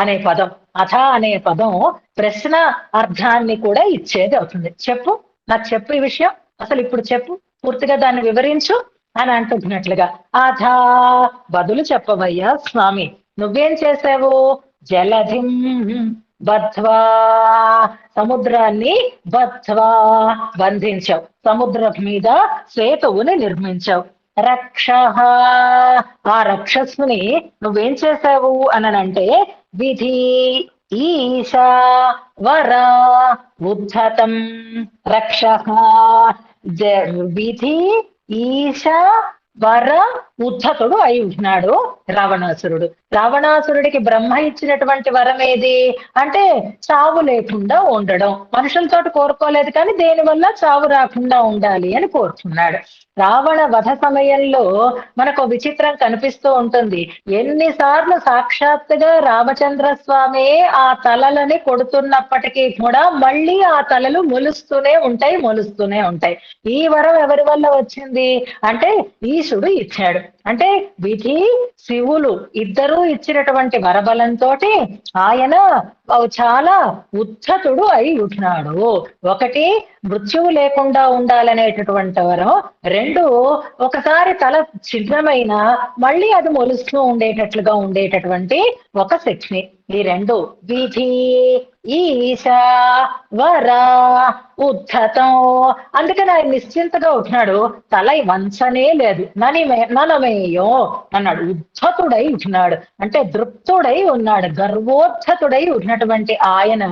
అనే పదం, అథ అనే పదం ప్రశ్న అర్థాన్ని కూడా ఇచ్చేది అవుతుంది. చెప్పు, నాకు చెప్పు ఈ విషయం, అసలు ఇప్పుడు చెప్పు, పూర్తిగా దాన్ని వివరించు అని అంటున్నట్లుగా. అథా బదులు చెప్పవయ్యా స్వామి, నువ్వేం చేసావు? జలధిం బధ్వా, సముద్రాన్ని బధ్వా బంధించావు, సముద్రం మీద సేతువుని నిర్మించావు. రక్ష, ఆ రక్షస్సుని నువ్వేం చేసావు అనంటే విధి ఈశా వర ఉద్ధతం రక్ష, విధి ఈశా వర ఉద్ధతుడు అయి ఉన్నాడు రావణాసురుడు. రావణాసురుడికి బ్రహ్మ ఇచ్చినటువంటి వరం ఏది అంటే చావు లేకుండా ఉండడం. మనుషులతోటి కోరుకోలేదు కానీ దేనివల్ల చావు రాకుండా ఉండాలి అని కోరుకున్నాడు. రావణ వధ సమయంలో మనకు విచిత్రం కనిపిస్తూ ఉంటుంది. ఎన్నిసార్లు సాక్షాత్తుగా రామచంద్ర స్వామి ఆ తలలని కొడుతున్నప్పటికీ కూడా మళ్ళీ ఆ తలలు మొలుస్తూనే ఉంటాయి, మొలుస్తూనే ఉంటాయి. ఈ వరం ఎవరి వల్ల వచ్చింది అంటే ఈశుడు ఇచ్చాడు. అంటే విధి శివులు ఇద్దరూ ఇచ్చినటువంటి వరబలంతో ఆయన చాలా ఉద్ధతుడు అయి ఉంటున్నాడు. ఒకటి మృత్యువు లేకుండా ఉండాలనేటటువంటి వరం, రెండు ఒకసారి తల ఛిద్రమైన మళ్ళీ అది మొలుస్తూ ఉండేటట్లుగా ఉండేటటువంటి ఒక శక్తి. ఈ రెండు విధి ఈశ వర ఉద్ధతం. అందుకని ఆయన నిశ్చింతగా ఉంటున్నాడు, తల వంచనే లేదు. ననమేయో అన్నాడు. ఉద్ధతుడై ఉంటున్నాడు అంటే తృప్తుడై ఉన్నాడు, గర్వోద్ధతుడై ఉన్నటువంటి ఆయన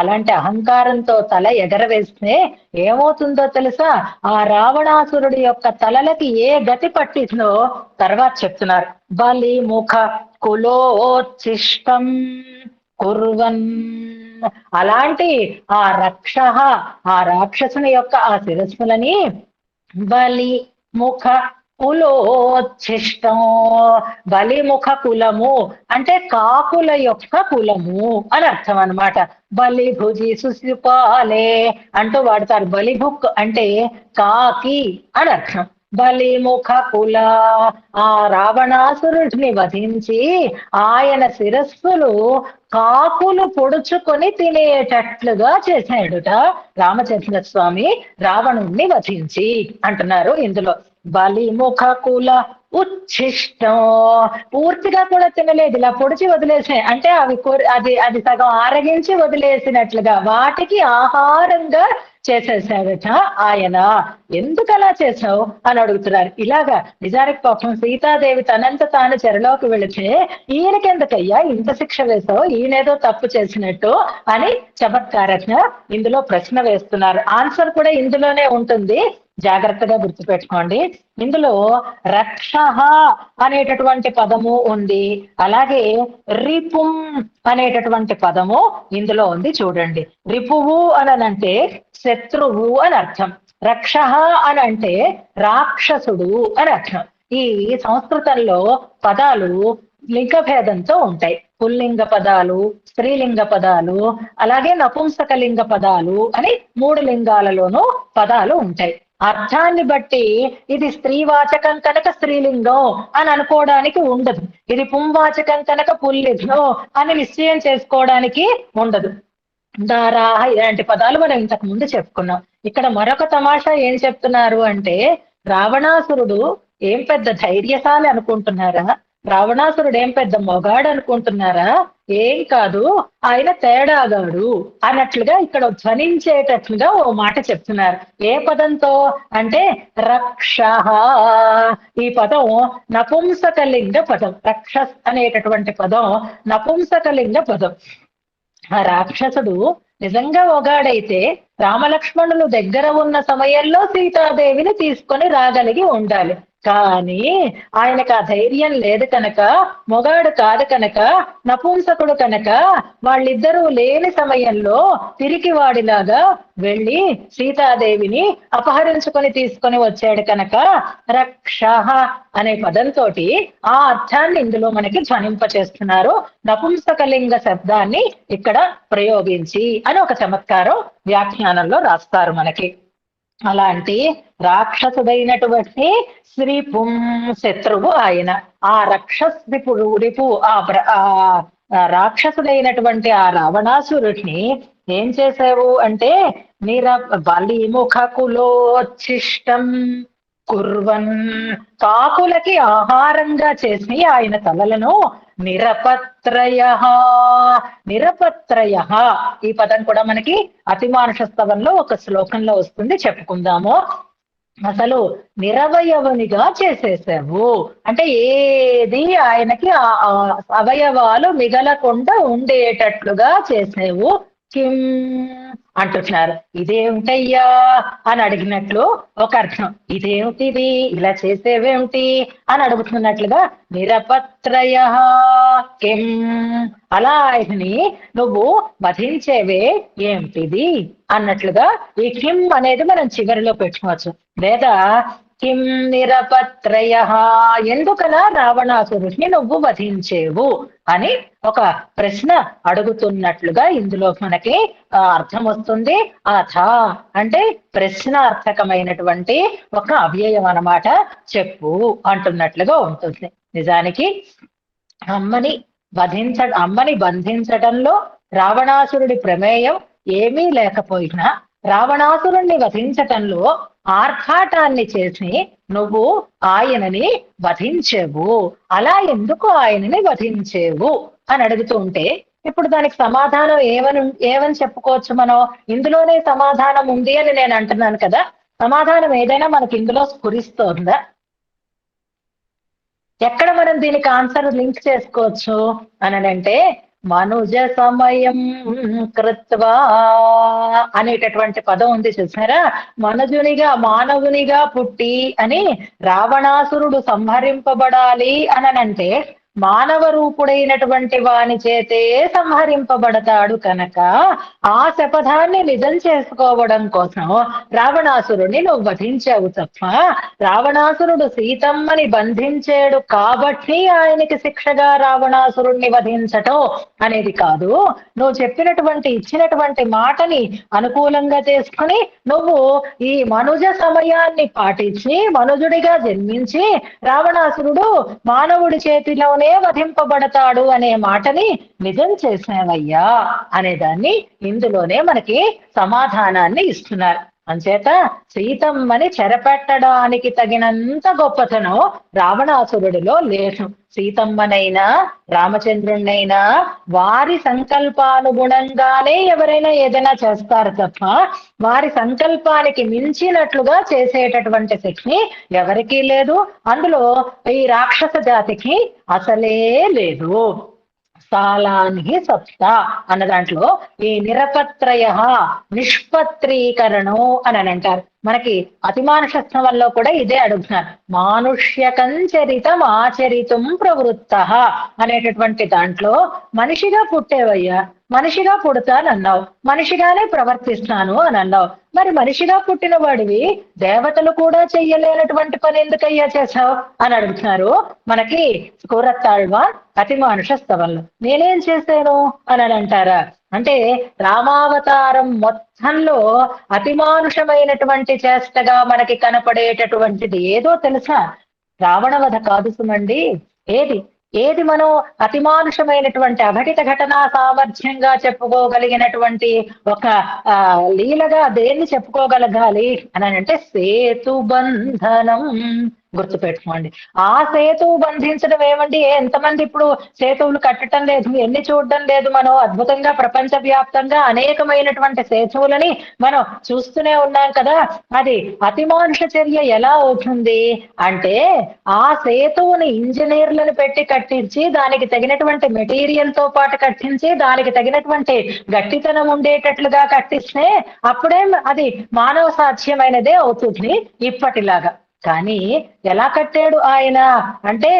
అలాంటి అహంకారంతో తల ఎగరవేస్తే ఏమవుతుందో తెలుసా? ఆ రావణాసురుడి యొక్క తలలకి ఏ గతి పట్టిందో తర్వాత చెప్తున్నారు. బలి ముఖ కులోచ్చిష్టం కుర్వన్. అలాంటి ఆ ఆ రాక్షసుని యొక్క ఆ శిరస్సులని బలి ముఖ కులోచ్ఛిష్టం. బలిముఖ కులము అంటే కాకుల యొక్క కులము అని అర్థం అనమాట. బలి భుజి సుశిపాలే అంటూ వాడతారు. బలిభుక్ అంటే కాకి అని అర్థం. బలిముఖ కుల. ఆ రావణాసురుడిని వధించి ఆయన శిరస్సులు కాకులు పొడుచుకొని తినేటట్లుగా చేశాడుట రామచంద్ర స్వామి రావణుణ్ణి వధించి అంటున్నారు ఇందులో. బలిముఖ కుల ఉచ్ఛిష్టం. పూర్తిగా కూడా తినలేదు, ఇలా పొడిచి వదిలేసాయి. అంటే అది సగం ఆరగించి వదిలేసినట్లుగా వాటికి ఆహారంగా చేసేసాడట ఆయన. ఎందుకు అలా చేసావు అని అడుగుతున్నారు. ఇలాగా నిజానికి పాపం సీతాదేవి తనంత తాను చెరలోకి వెళితే ఈయనకెందుకయ్యా ఇంత శిక్ష వేసావు, ఈయనేదో తప్పు చేసినట్టు అని చమత్కారంగా ఇందులో ప్రశ్న వేస్తున్నారు. ఆన్సర్ కూడా ఇందులోనే ఉంటుంది, జాగ్రత్తగా గుర్తుపెట్టుకోండి. ఇందులో రక్ష అనేటటువంటి పదము ఉంది, అలాగే రిపుం అనేటటువంటి పదము ఇందులో ఉంది. చూడండి, రిపువు అనంటే శత్రువు అని అర్థం, రక్ష అని అంటే రాక్షసుడు అని అర్థం. ఈ సంస్కృతంలో పదాలు లింగభేదంతో ఉంటాయి. పుల్లింగ పదాలు, స్త్రీలింగ పదాలు, అలాగే నపుంసకలింగ పదాలు అని 3 లింగాలలోనూ పదాలు ఉంటాయి. అర్థాన్ని బట్టి ఇది స్త్రీవాచకం కనుక స్త్రీలింగం అని అనుకోవడానికి ఉండదు, ఇది పుంవాచకం కనుక పుల్లింగం అని నిశ్చయం చేసుకోవడానికి ఉండదు. దారాహ ఇలాంటి పదాలు మనం ఇంతకు ముందు చెప్పుకున్నాం. ఇక్కడ మరొక తమాషా ఏం చెప్తున్నారు అంటే, రావణాసురుడు ఏం పెద్ద ధైర్యశాలి అనుకుంటున్నారా? రావణాసురుడు ఏం పెద్ద మొగాడు అనుకుంటున్నారా? ఏం కాదు, ఆయన తేడాగాడు అన్నట్లుగా ఇక్కడ ధ్వనించేటట్లుగా ఓ మాట చెప్తున్నారు. ఏ పదంతో అంటే రక్ష. ఈ పదం నపుంసకలింగ పదం. రక్షస్ అనేటటువంటి పదం నపుంసకలింగ పదం. ఆ రాక్షసుడు నిజంగా ఒగాడైతే రామలక్ష్మణులు దగ్గర ఉన్న సమయంలో సీతాదేవిని తీసుకొని రాగలిగి ఉండాలి. కానీ ఆయనకు ఆ ధైర్యం లేదు కనుక, మొగాడు కాదు కనుక, నపుంసకుడు కనుక, వాళ్ళిద్దరూ లేని సమయంలో తిరిగి వాడిలాగా వెళ్ళి సీతాదేవిని అపహరించుకొని తీసుకొని వచ్చాడు కనుక రక్ష అనే పదంతో ఆ అర్థాన్ని ఇందులో మనకి ధ్వనింప చేస్తున్నారు. నపుంసకలింగ శబ్దాన్ని ఇక్కడ ప్రయోగించి అని ఒక చమత్కారం వ్యాఖ్యానంలో రాస్తారు మనకి. అలాంటి రాక్షసుడైనటువంటి శ్రీపుం శత్రువు ఆయన. ఆ రిపు ఆ రాక్షసుడైనటువంటి ఆ రావణాసురుడిని ఏం చేశావు అంటే బలిముఖ కులోచ్చిష్టం కుర్వన్. కాకులకి ఆహారంగా చేసి ఆయన తలలను నిరపత్రయ. నిరపత్రయ ఈ పదం కూడా మనకి అతిమానుష స్తవంలో ఒక శ్లోకంలో వస్తుంది, చెప్పుకుందాము. అసలు నిరవయవునిగా చేసేసావు అంటే ఏది ఆయనకి అవయవాలు మిగలకుండా ఉండేటట్లుగా చేసేవు. కిం అంటున్నారు. ఇదేమిటయ్యా అని అడిగినట్లు ఒక అర్థం. ఇదేమిటిది, ఇలా చేసేవేమిటి అని అడుగుతున్నట్లుగా నిరపత్రయ కిం, అలా ఆయన్ని నువ్వు వధించేవే ఏమిటిది అన్నట్లుగా ఈ కిం అనేది మనం చివరిలో పెట్టుకోవచ్చు. లేదా కిం నిరపత్రయ, ఎందుకలా రావణాసురుడిని నువ్వు వధించేవు అని ఒక ప్రశ్న అడుగుతున్నట్లుగా ఇందులో మనకి అర్థం వస్తుంది. అథ అంటే ప్రశ్నార్థకమైనటువంటి ఒక అవ్యయం అన్నమాట. చెప్పు అంటున్నట్లుగా ఉంటుంది. నిజానికి అమ్మని బంధించటంలో రావణాసురుడి ప్రమేయం ఏమీ లేకపోయినా రావణాసురుణ్ణి వధించటంలో ఆర్భాటాన్ని చేసి నువ్వు ఆయనని వధించేవు. అలా ఎందుకు ఆయనని వధించేవు అని అడుగుతూ ఉంటే ఇప్పుడు దానికి సమాధానం ఏమని చెప్పుకోవచ్చు మనం? ఇందులోనే సమాధానం ఉంది అని నేను అంటున్నాను కదా. సమాధానం ఏదైనా మనకి ఇందులో స్ఫురిస్తోందా? ఎక్కడ మనం దీనికి ఆన్సర్ లింక్ చేసుకోవచ్చు అనంటే మనుజ సమయం కృత్వా అనేటటువంటి పదం ఉంది చూసారా. మనుజునిగా మానవునిగా పుట్టి అని రావణాసురుడు సంహరింపబడాలి అనంటే మానవ రూపుడైనటువంటి వాని చేతే సంహరింపబడతాడు కనుక ఆ శపథాన్ని నిజం చేసుకోవడం కోసం రావణాసురుడిని నువ్వు వధించావు తప్ప రావణాసురుడు సీతమ్మని బంధించాడు కాబట్టి ఆయనకి శిక్షగా రావణాసురుణ్ణి వధించటం అనేది కాదు. నువ్వు ఇచ్చినటువంటి మాటని అనుకూలంగా చేసుకుని నువ్వు ఈ మనుజ సమయాన్ని పాటించి మనుజుడిగా జన్మించి రావణాసురుడు మానవుడి చేతిలోనే వధింపబడతాడు అనే మాటని నిజం చేసావయ్యా అనేదాన్ని ఇందులోనే మనకి సమాధానాన్ని ఇస్తున్నారు. అంచేత సీతమ్మని చెరపెట్టడానికి తగినంత గొప్పతనం రావణాసురుడిలో లేదు. సీతమ్మనైనా రామచంద్రుణ్ణైనా వారి సంకల్పానుగుణంగానే ఎవరైనా ఏదైనా చేస్తారు తప్ప వారి సంకల్పానికి మించినట్లుగా చేసేటటువంటి శక్తి ఎవరికీ లేదు. అందులో ఈ రాక్షస జాతికి అసలే లేదు. స్థాలాన్ని సప్త అన్న దాంట్లో ఈ నిరపత్రయ నిష్పత్రీకరణం అని అంటారు. మనకి అతిమానుషత్వంలో కూడా ఇదే అడుగుతున్నారు. మానుష్యకంచరితం ఆచరితం ప్రవృత్త అనేటటువంటి దాంట్లో మనిషిగా పుట్టేవయ్యా, మనిషిగా పుడతానన్నావు, మనిషిగానే ప్రవర్తిస్తాను అని అన్నావు. మరి మనిషిగా పుట్టిన వాడివి దేవతలు కూడా చెయ్యలేనటువంటి పని ఎందుకయ్యా చేశావు అని అడుగుతున్నారు. మనకి కూరత్తాళ్వాన్ అతిమానుష స్తవంలో నేనేం చేశాను అని అంటారా అంటే రామావతారం మొత్తంలో అతిమానుషమైనటువంటి చేష్టగా మనకి కనపడేటటువంటిది ఏదో తెలుసా? రావణవధ కాదు సుమండి. ఏది మనం అతిమానుషమైనటువంటి అఘటిత ఘటనా సామర్థ్యంగా చెప్పుకోగలిగినటువంటి ఒక లీలగా దేన్ని చెప్పుకోగలగాలి అని అంటే సేతుబంధనం. గుర్తుపెట్టుకోండి. ఆ సేతువు బంధించడం ఏమండి? ఎంతమంది ఇప్పుడు సేతువులు కట్టడం లేదు, ఎన్ని చూడడం లేదు. మనం అద్భుతంగా ప్రపంచ వ్యాప్తంగా అనేకమైనటువంటి సేతువులని మనం చూస్తూనే ఉన్నాం కదా. అది అతిమానుష చర్య ఎలా అవుతుంది అంటే ఆ సేతువుని ఇంజనీర్లను పెట్టి కట్టించి దానికి తగినటువంటి మెటీరియల్ తో పాటు కట్టించి దానికి తగినటువంటి గట్టితనం ఉండేటట్లుగా కట్టిస్తే అప్పుడే అది మానవ సాధ్యమైనదే అవుతుంది ఇప్పటిలాగా. కానీ ఎలా కట్టాడు ఆయన అంటే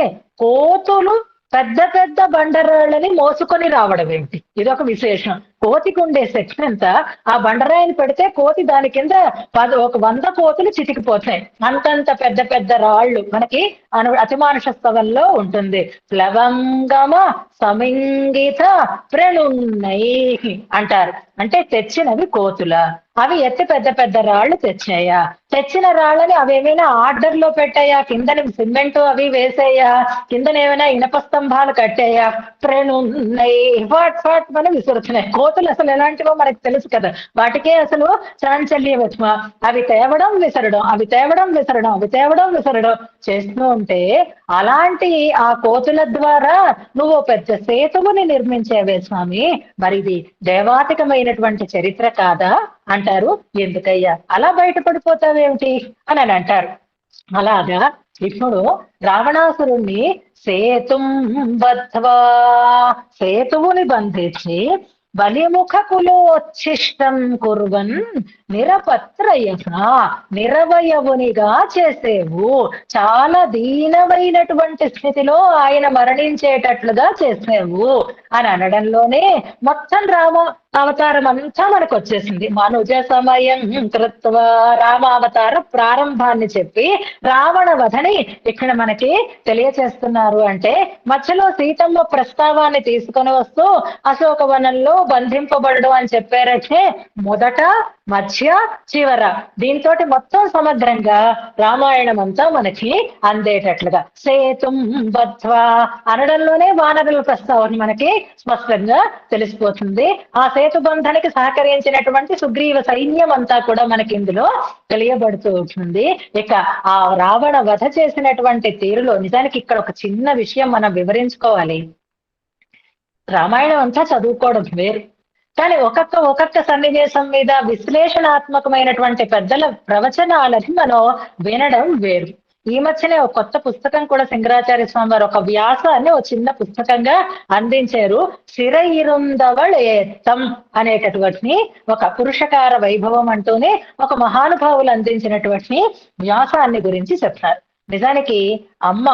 కోతులు పెద్ద పెద్ద బండరాళ్ళని మోసుకొని రావడం ఏంటి? ఇదొక విశేషం. కోతికి ఉండే శక్తి ఎంత? ఆ బండరాయిని పెడితే కోతి దాని కింద 100 కోతులు చితికిపోతాయి. అంతంత పెద్ద పెద్ద రాళ్ళు మనకి అతిమానుష స్తవంలో ఉంటుంది. ప్లవంగమ సమింగిత ప్రణున్నై అంటారు. అంటే తెచ్చినవి కోతుల, అవి ఎత్తి పెద్ద పెద్ద రాళ్ళు తెచ్చాయా? తెచ్చిన రాళ్ళని అవేమైనా ఆర్డర్ లో పెట్టాయా? కిందని సిమెంట్ అవి వేసాయా? కిందనేమైనా ఇనప స్తంభాలు కట్టాయా? ప్రణున్నై ఫాట్ ఫాట్ మనం విసురుతున్నాయి. కోతులు అసలు ఎలాంటివో మనకు తెలుసు కదా. వాటికే అసలు చాంచల్యవత్మ. అవి తేవడం విసరడం, అవి తేవడం విసరడం, అవి తేవడం విసరడం చేస్తూ ఉంటే అలాంటి ఆ కోతుల ద్వారా నువ్వు పెద్ద సేతువుని నిర్మించేవే స్వామి. మరి ఇది దేవాతికమైనటువంటి చరిత్ర కాదా అంటారు. ఎందుకయ్యా అలా బయటపడిపోతావేమిటి అని అంటారు. అలాగా ఇప్పుడు రావణాసురుణ్ణి సేతుం బద్ధ్వా సేతువుని బంధించి బలిముఖ కులోచ్ఛిష్టం కుర్వన్ నిరపత్రయ నిరవయవునిగా చేసేవు. చాలా దీనమైనటువంటి స్థితిలో ఆయన మరణించేటట్లుగా చేసేవు అని అనడంలోనే మొత్తం రామ అవతారం అంతా మనకు వచ్చేసింది. మనుజ సమయం కృత్వ రామావతార ప్రారంభాన్ని చెప్పి రావణ వధని ఇక్కడ మనకి తెలియచేస్తున్నారు. అంటే మధ్యలో సీతమ్మ ప్రస్తావాన్ని తీసుకొని వస్తూ అశోకవనంలో బంధింపబడడం అని చెప్పారంటే మొదట మధ్య చివర దీంతో మొత్తం సమగ్రంగా రామాయణం అంతా మనకి అందేటట్లుగా సేతుం బద్ధ్వా అనడంలోనే వానరుల ప్రస్తావన మనకి స్పష్టంగా తెలిసిపోతుంది. ఆ సేతు బంధానికి సహకరించినటువంటి సుగ్రీవ సైన్యం అంతా కూడా మనకి ఇందులో తెలియబడుతూ ఉంటుంది. ఇక ఆ రావణ వధ చేసినటువంటి తీరులో నిజానికి ఇక్కడ ఒక చిన్న విషయం మనం వివరించుకోవాలి. రామాయణం అంతా చదువుకోవడం వేరు, కానీ ఒక్కొక్క సన్నివేశం మీద విశ్లేషణాత్మకమైనటువంటి పెద్దల ప్రవచనాలని మనం వినడం వేరు. ఈ మధ్యనే ఒక కొత్త పుస్తకం కూడా శంకరాచార్య స్వామి వారు ఒక వ్యాసాన్ని ఒక చిన్న పుస్తకంగా అందించారు. సిరయిరుందవళ్ ఏత్తం అనేటటువంటి ఒక పురుషకార వైభవం అంటూనే ఒక మహానుభావులు అందించినటువంటి వ్యాసాన్ని గురించి చెప్తారు. నిజానికి అమ్మ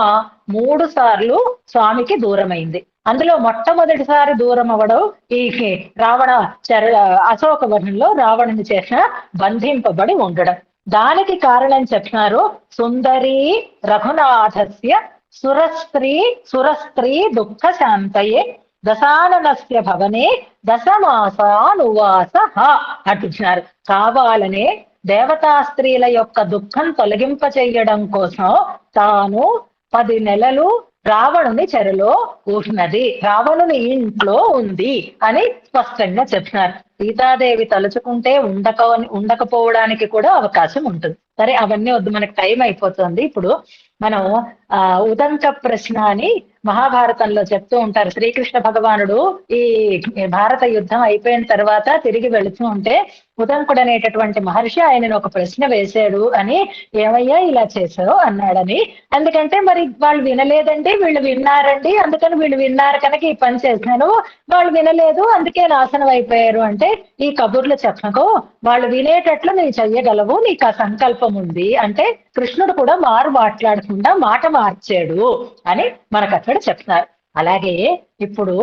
3 సార్లు స్వామికి దూరమైంది. అందులో మొట్టమొదటిసారి దూరం అవ్వడం ఈ రావణ అశోకవనంలో రావణుని చేసిన బంధింపబడి ఉండడం. దానికి కారణం చెప్తున్నారు. సుందరీ రఘునాథస్య సురస్త్రీ దుఃఖ శాంతయే దశాననస్య భవనే దశమాసానువాస అంటున్నారు. కావాలనే దేవతా స్త్రీల యొక్క దుఃఖం తొలగింప చెయ్యడం కోసం తాను 10 నెలలు రావణుని చెరలో ఉన్నది, రావణుని ఇంట్లో ఉంది అని స్పష్టంగా చెప్తున్నారు. సీతాదేవి తలుచుకుంటే ఉండకపోవడానికి కూడా అవకాశం ఉంటుంది. సరే, అవన్నీ వద్దు, మనకి టైం అయిపోతుంది. ఇప్పుడు మనం ఉదంక ప్రశ్న అని మహాభారతంలో చెప్తూ ఉంటారు. శ్రీకృష్ణ భగవానుడు ఈ భారత యుద్ధం అయిపోయిన తర్వాత తిరిగి వెళుతూ ఉంటే ఉదంకుడు అనేటటువంటి మహర్షి ఆయనను ఒక ప్రశ్న వేశాడు అని, ఏమయ్యా ఇలా చేశావు అన్నాడని. ఎందుకంటే మరి వాళ్ళు వినలేదండి, వీళ్ళు విన్నారండి, అందుకని వీళ్ళు విన్నారు కనుక ఈ పని చేశాను, వాళ్ళు వినలేదు అందుకే నాశనం అయిపోయారు అంటే, ఈ కబుర్లు చెప్పకు, వాళ్ళు వినేటట్లు నువ్వు చెయ్యగలవు, నీకు ఆ సంకల్పం ఉంది అంటే కృష్ణుడు కూడా మాట్లాడకుండా మాట మార్చాడు అని మనకు అక్కడ చెప్తున్నారు. అలాగే ఇప్పుడు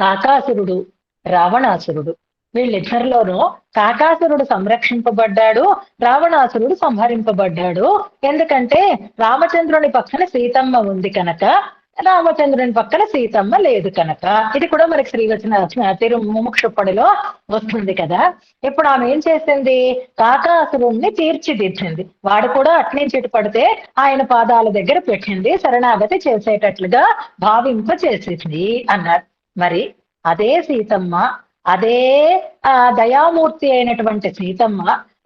కాకాసురుడు రావణాసురుడు వీళ్ళిద్దరిలోనూ కాకాసురుడు సంరక్షింపబడ్డాడు, రావణాసురుడు సంహరింపబడ్డాడు. ఎందుకంటే రామచంద్రుని పక్కన సీతమ్మ ఉంది కనుక, రామచంద్రుని పక్కన సీతమ్మ లేదు కనుక. ఇది కూడా మనకి శ్రీవచన ముముక్షుప్పడిలో వస్తుంది కదా. ఇప్పుడు ఆమె ఏం చేసింది, కాకాసురుణ్ణి తీర్చిదిద్దింది. వాడు కూడా అట్నుంచి ఇటు పడితే ఆయన పాదాల దగ్గర పెట్టింది, శరణాగతి చేసేటట్లుగా భావింప చేసింది అన్నారు. మరి అదే సీతమ్మ, అదే దయామూర్తి అయినటువంటి సీతమ్మ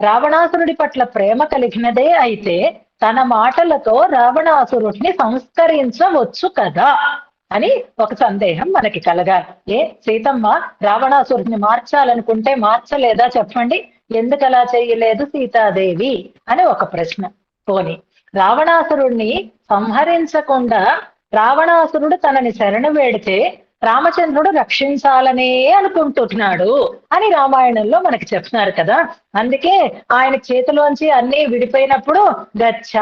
రావణాసురుడి పట్ల ప్రేమ కలిగినదే అయితే తన మాటలతో రావణాసురుడిని సంస్కరించవచ్చు కదా అని ఒక సందేహం మనకి కలగాలి. సీతమ్మ రావణాసురుడిని మార్చాలనుకుంటే మార్చలేదా చెప్పండి? ఎందుకు అలా చేయలేదు సీతాదేవి అని ఒక ప్రశ్న. పోని రావణాసురుణ్ణి సంహరించకుండా రావణాసురుడు తనని శరణు వేడితే రామచంద్రుడు రక్షించాలనే అనుకుంటున్నాడు అని రామాయణంలో మనకి చెప్తున్నారు కదా. అందుకే ఆయన చేతిలోంచి అన్ని విడిపోయినప్పుడు గచ్చ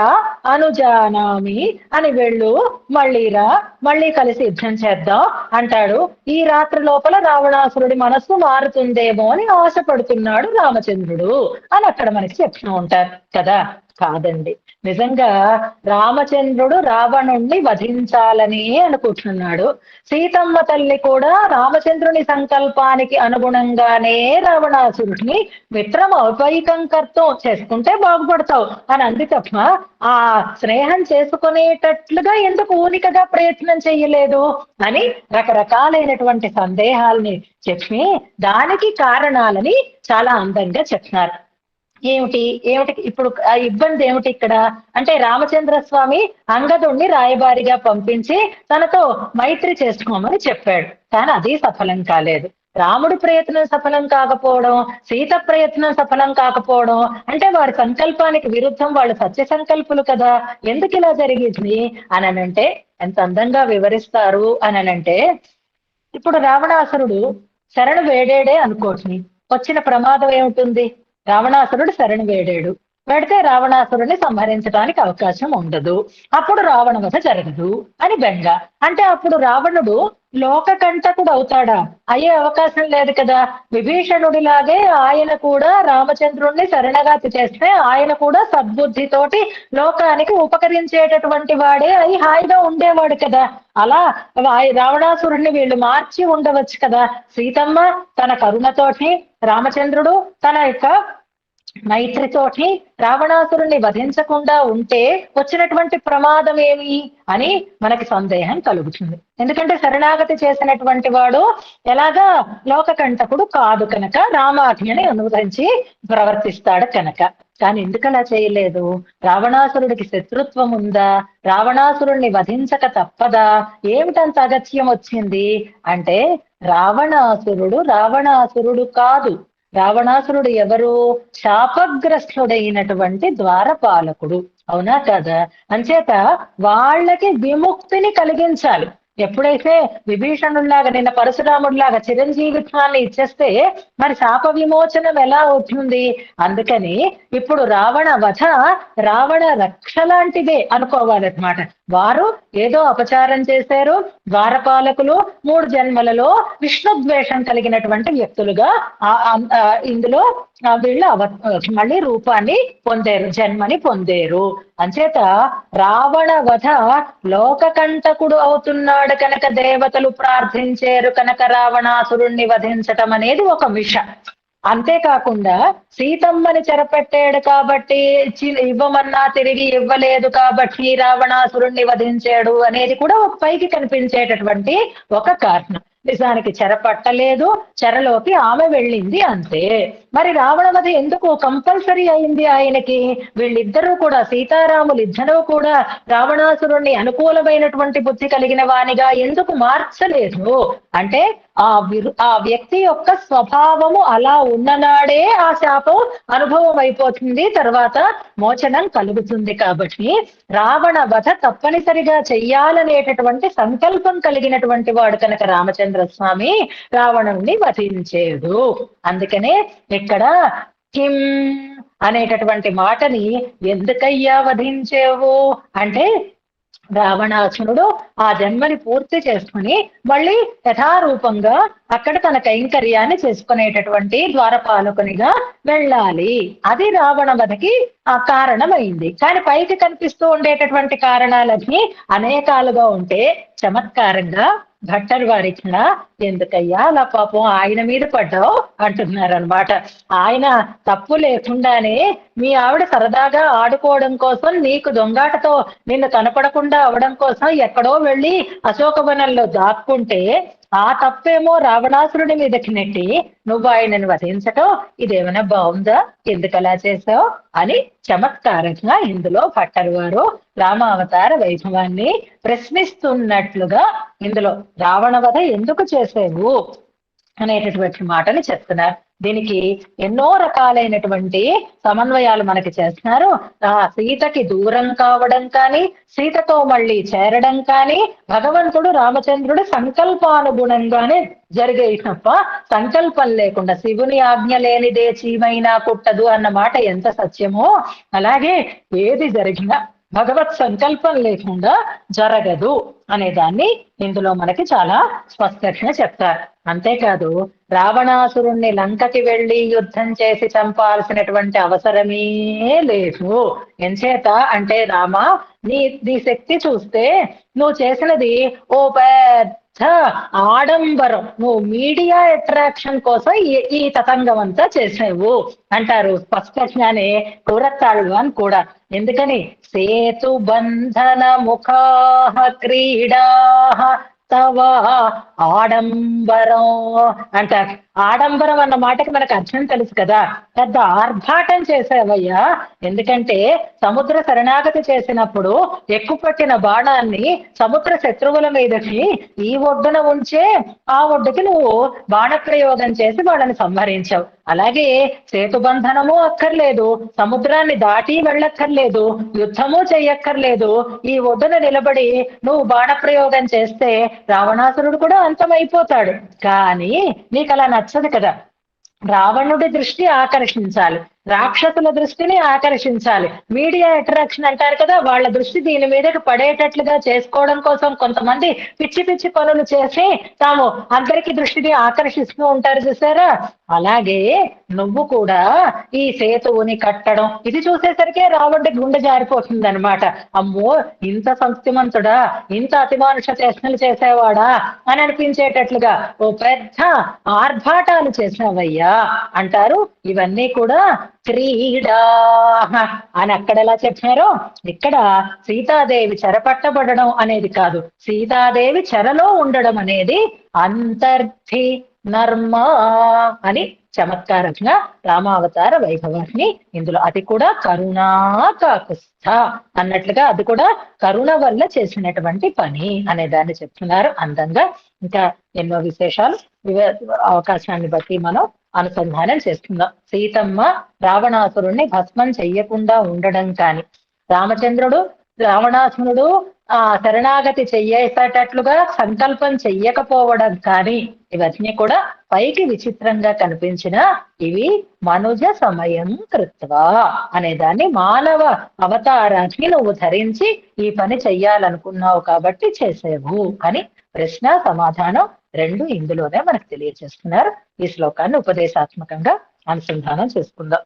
అనుజానామి అని వెళ్ళు, మళ్ళీరా, మళ్ళీ కలిసి యుద్ధం చేద్దాం అంటాడు. ఈ రాత్రి లోపల రావణాసురుడి మనస్సు మారుతుందేమో అని ఆశపడుతున్నాడు రామచంద్రుడు అని అక్కడ మనకి చెప్తూ ఉంటారు కదా. కాదండి, నిజంగా రామచంద్రుడు రావణుణ్ణి వధించాలని అనుకుంటున్నాడు. సీతమ్మ తల్లి కూడా రామచంద్రుని సంకల్పానికి అనుగుణంగానే రావణాసురుడిని మిత్రం ఔపైకంకర్తం చేసుకుంటే బాగుపడతావు అని అంది తప్ప ఆ స్నేహం చేసుకునేటట్లుగా ఎందుకు ఊనికగా ప్రయత్నం చెయ్యలేదు అని రకరకాలైనటువంటి సందేహాలని చెప్పి దానికి కారణాలని చాలా అందంగా చెప్తున్నారు. ఏమిటి ఇప్పుడు ఆ ఇబ్బంది ఏమిటి ఇక్కడ అంటే, రామచంద్ర స్వామి అంగదుణ్ణి రాయబారిగా పంపించి తనతో మైత్రి చేసుకోమని చెప్పాడు, కానీ అది సఫలం కాలేదు. రాముడి ప్రయత్నం సఫలం కాకపోవడం, సీత ప్రయత్నం సఫలం కాకపోవడం అంటే వారి సంకల్పానికి విరుద్ధం, వాళ్ళు సత్య సంకల్పులు కదా, ఎందుకు ఇలా జరిగింది అనంటే ఎంత అందంగా వివరిస్తారు అనంటే, ఇప్పుడు రావణాసురుడు శరణు వేడాడే అనుకోండి, వచ్చిన ప్రమాదం ఏమిటి? రావణాసురుడు శరణు వేడాడు, పెడితే రావణాసురుడిని సంహరించడానికి అవకాశం ఉండదు, అప్పుడు రావణ వధ జరగదు అని బెంగ. అంటే అప్పుడు రావణుడు లోక కంటకుడు అవుతాడా? అయ్యే అవకాశం లేదు కదా. విభీషణుడిలాగే ఆయన కూడా రామచంద్రుణ్ణి శరణాగతి చేస్తే ఆయన కూడా సద్బుద్ధితోటి లోకానికి ఉపకరించేటటువంటి వాడే అయి హాయిగా ఉండేవాడు కదా. అలా రావణాసురుణ్ణి వీళ్ళు మార్చి ఉండవచ్చు కదా. సీతమ్మ తన కరుణతోటి, రామచంద్రుడు తన యొక్క మైత్రితోటి రావణాసురుణ్ణి వధించకుండా ఉంటే వచ్చినటువంటి ప్రమాదం ఏమి అని మనకి సందేహం కలుగుతుంది. ఎందుకంటే శరణాగతి చేసినటువంటి వాడు ఎలాగా లోకకంటకుడు కాదు కనుక, రామాజ్ఞని అనుసరించి ప్రవర్తిస్తాడు కనుక. కానీ ఎందుకలా చేయలేదు? రావణాసురుడికి శత్రుత్వం ఉందా? రావణాసురుణ్ణి వధించక తప్పదా? ఏమిటంత అగత్యం వచ్చింది అంటే, రావణాసురుడు కాదు. రావణాసురుడు ఎవరు? శాపగ్రస్తుడైనటువంటి ద్వారపాలకుడు. అవునా కదా? అంచేత వాళ్ళకి విముక్తిని కలిగించాలి. ఎప్పుడైతే విభీషణుల్లాగా, నిన్న పరశురాముడిలాగా చిరంజీవిత్వాన్ని ఇచ్చేస్తే మరి శాప విమోచనం ఎలా అవుతుంది? అందుకని ఇప్పుడు రావణ వధ రావణ రక్ష లాంటిదే అనుకోవాలన్నమాట. వారు ఏదో అపచారం చేశారు, ద్వారపాలకులు 3 జన్మలలో విష్ణుద్వేషం కలిగినటువంటి వ్యక్తులుగా ఇందులో వీళ్ళు మళ్ళీ రూపాన్ని పొందారు, జన్మని పొందేరు. అంచేత రావణ వధ లోకకంటకుడు అవుతున్నాడు కనుక దేవతలు ప్రార్థించారు కనుక రావణాసురుణ్ణి వధించటం అనేది ఒక మిష. అంతేకాకుండా సీతమ్మని చెరపెట్టాడు కాబట్టి, ఇవ్వమన్నా తిరిగి ఇవ్వలేదు కాబట్టి రావణాసురుణ్ణి వధించాడు అనేది కూడా ఒక పైకి కనిపించేటటువంటి ఒక కారణం. నిజానికి చెరపట్టలేదు, చెరలోకి ఆమె వెళ్ళింది అంతే. మరి రావణ వధ ఎందుకు కంపల్సరీ అయింది ఆయనకి? వీళ్ళిద్దరూ కూడా, సీతారాములు ఇద్దరూ కూడా రావణాసురుణ్ణి అనుకూలమైనటువంటి బుద్ధి కలిగిన వానిగా ఎందుకు మార్చలేదు అంటే, ఆ వ్యక్తి యొక్క స్వభావము అలా ఉన్ననాడే ఆ శాపం అనుభవం అయిపోతుంది, తర్వాత మోచనం కలుగుతుంది. కాబట్టి రావణ వధ తప్పనిసరిగా చెయ్యాలనేటటువంటి సంకల్పం కలిగినటువంటి వాడు కనుక రామచంద్ర స్వామి రావణుణ్ణి వధించేడు. అందుకనే ఇక్కడ కిం అనేటటువంటి మాటని ఎందుకయ్యా వధించేవు అంటే, రావణాసురుడు ఆ జన్మని పూర్తి చేసుకుని మళ్ళీ యథారూపంగా అక్కడ తన కైంకర్యాన్ని చేసుకునేటటువంటి ద్వారపాలకునిగా వెళ్ళాలి. అది రావణ వధకి ఆ కారణమైంది. కానీ పైకి కనిపిస్తూ ఉండేటటువంటి కారణాలన్నీ అనేకాలుగా ఉంటే చమత్కారంగా భట్టర్ వారిచ్చిన ఎందుకయ్యా అలా పాపం ఆయన మీద పడ్డావు అంటున్నారనమాట. ఆయన తప్పు లేకుండానే మీ ఆవిడ సరదాగా ఆడుకోవడం కోసం, నీకు దొంగాటతో నిన్ను కనపడకుండా అవడం కోసం ఎక్కడో వెళ్ళి అశోకవనంలో దాక్కుంటే ఆ తప్పేమో రావణాసురుడి మీదకి నెట్టి నువ్వు ఆయనను వధించటం ఇదేమైనా బాగుందా? ఎందుకలా చేసావు అని చమత్కారంగా ఇందులో భట్టర్ వారు రామావతార వైభవాన్ని ప్రశ్నిస్తున్నట్లుగా ఇందులో రావణ వధ ఎందుకు చేసేవు అనేటటువంటి మాటని చెప్తున్నారు. దీనికి ఎన్నో రకాలైనటువంటి సమన్వయాలు మనకి చేస్తున్నారు. ఆ సీతకి దూరం కావడం కానీ, సీతతో మళ్ళీ చేరడం కానీ భగవంతుడు రామచంద్రుడు సంకల్పానుగుణంగానే జరిగే తప్ప సంకల్పం లేకుండా, శివుని ఆజ్ఞ లేనిదే చీమైనా కుట్టదు అన్న మాట ఎంత సత్యమో, అలాగే ఏది జరిగినా భగవత్ సంకల్పం లేకుండా జరగదు అనే దాన్ని ఇందులో మనకి చాలా స్పష్టంగా చెప్తారు. అంతేకాదు రావణాసురుణ్ణి లంకకి వెళ్ళి యుద్ధం చేసి చంపాల్సినటువంటి అవసరమే లేదు. ఎంచేత అంటే, రామా నీ శక్తి చూస్తే నువ్వు చేసినది ఓ పెద్ద ఆడంబరం, నువ్వు మీడియా అట్రాక్షన్ కోసం ఈ తతంగం అంతా చేసావు అంటారు స్పష్టంగానే కూరత్తాళ్ళు అని కూడా. ఎందుకని సేతు బంధన ముఖా క్రీడా తవ ఆడంబరం అంటారు. ఆడంబరం అన్న మాటకి మనకు అర్థం తెలుసు కదా, పెద్ద ఆర్భాటం చేసావయ్యా. ఎందుకంటే సముద్ర శరణాగతి చేసినప్పుడు ఎక్కుపట్టిన బాణాన్ని సముద్ర శత్రువుల మీదకి ఈ ఒడ్డున ఉంచే ఆ ఒడ్డుకి నువ్వు బాణప్రయోగం చేసి వాళ్ళని సంహరించావు. అలాగే సేతుబంధనము అక్కర్లేదు, సముద్రాన్ని దాటి వెళ్ళక్కర్లేదు, యుద్ధము చెయ్యక్కర్లేదు, ఈ ఒడ్డున నిలబడి నువ్వు బాణప్రయోగం చేస్తే రావణాసురుడు కూడా అంతమైపోతాడు. కానీ నీకు అలా నచ్చదు కదా. రావణుడి దృష్టి ఆకర్షించాలి, రాక్షసుల దృష్టిని ఆకర్షించాలి, మీడియా అట్రాక్షన్ అంటారు కదా, వాళ్ళ దృష్టి దీని మీదకి పడేటట్లుగా చేసుకోవడం కోసం కొంతమంది పిచ్చి పిచ్చి పనులు చేసి తాము అందరికి దృష్టిని ఆకర్షిస్తూ ఉంటారు చూసారా. అలాగే నువ్వు కూడా ఈ సేతువుని కట్టడం ఇది చూసేసరికే రావణుడి గుండె జారిపోతుంది అనమాట. అమ్మో, ఇంత సంస్థిమంతుడా, ఇంత అతిమానుష చేష్టలు చేసేవాడా అని అనిపించేటట్లుగా ఓ పెద్ద ఆర్భాటాలు చేసావయ్యా అంటారు. ఇవన్నీ కూడా క్రీడా అని అక్కడ ఎలా చెప్పారో ఇక్కడ సీతాదేవి చెరపట్టబడడం అనేది కాదు, సీతాదేవి చెరలో ఉండడం అనేది అంతర్థి నర్మ అని చమత్కారంగా రామావతార వైభవాన్ని ఇందులో అది కూడా కరుణా కాకుస్థ అన్నట్లుగా అది కూడా కరుణ వల్ల చేసినటువంటి పని అనే దాన్ని చెప్తున్నారు అందంగా. ఇంకా ఎన్నో విశేషాలు అవకాశాన్ని బట్టి మనం అనుసంధానం చేస్తున్నాం. సీతమ్మ రావణాసురుణ్ణి భస్మం చెయ్యకుండా ఉండడం కాని, రామచంద్రుడు రావణాసురుడు శరణాగతి చెయ్యేటట్లుగా సంకల్పం చెయ్యకపోవడం కానీ, ఇవన్నీ కూడా పైకి విచిత్రంగా కనిపించిన ఇవి మనుజ సమయం కృత్వా అనే దాన్ని మానవ అవతారాన్ని నువ్వు ధరించి ఈ పని చెయ్యాలనుకున్నావు కాబట్టి చేసేవు అని ప్రశ్న సమాధానం రెండు ఇందులోనే మనకు తెలియజేస్తున్నారు. ఈ శ్లోకాన్ని ఉపదేశాత్మకంగా అనుసంధానం చేసుకుందాం.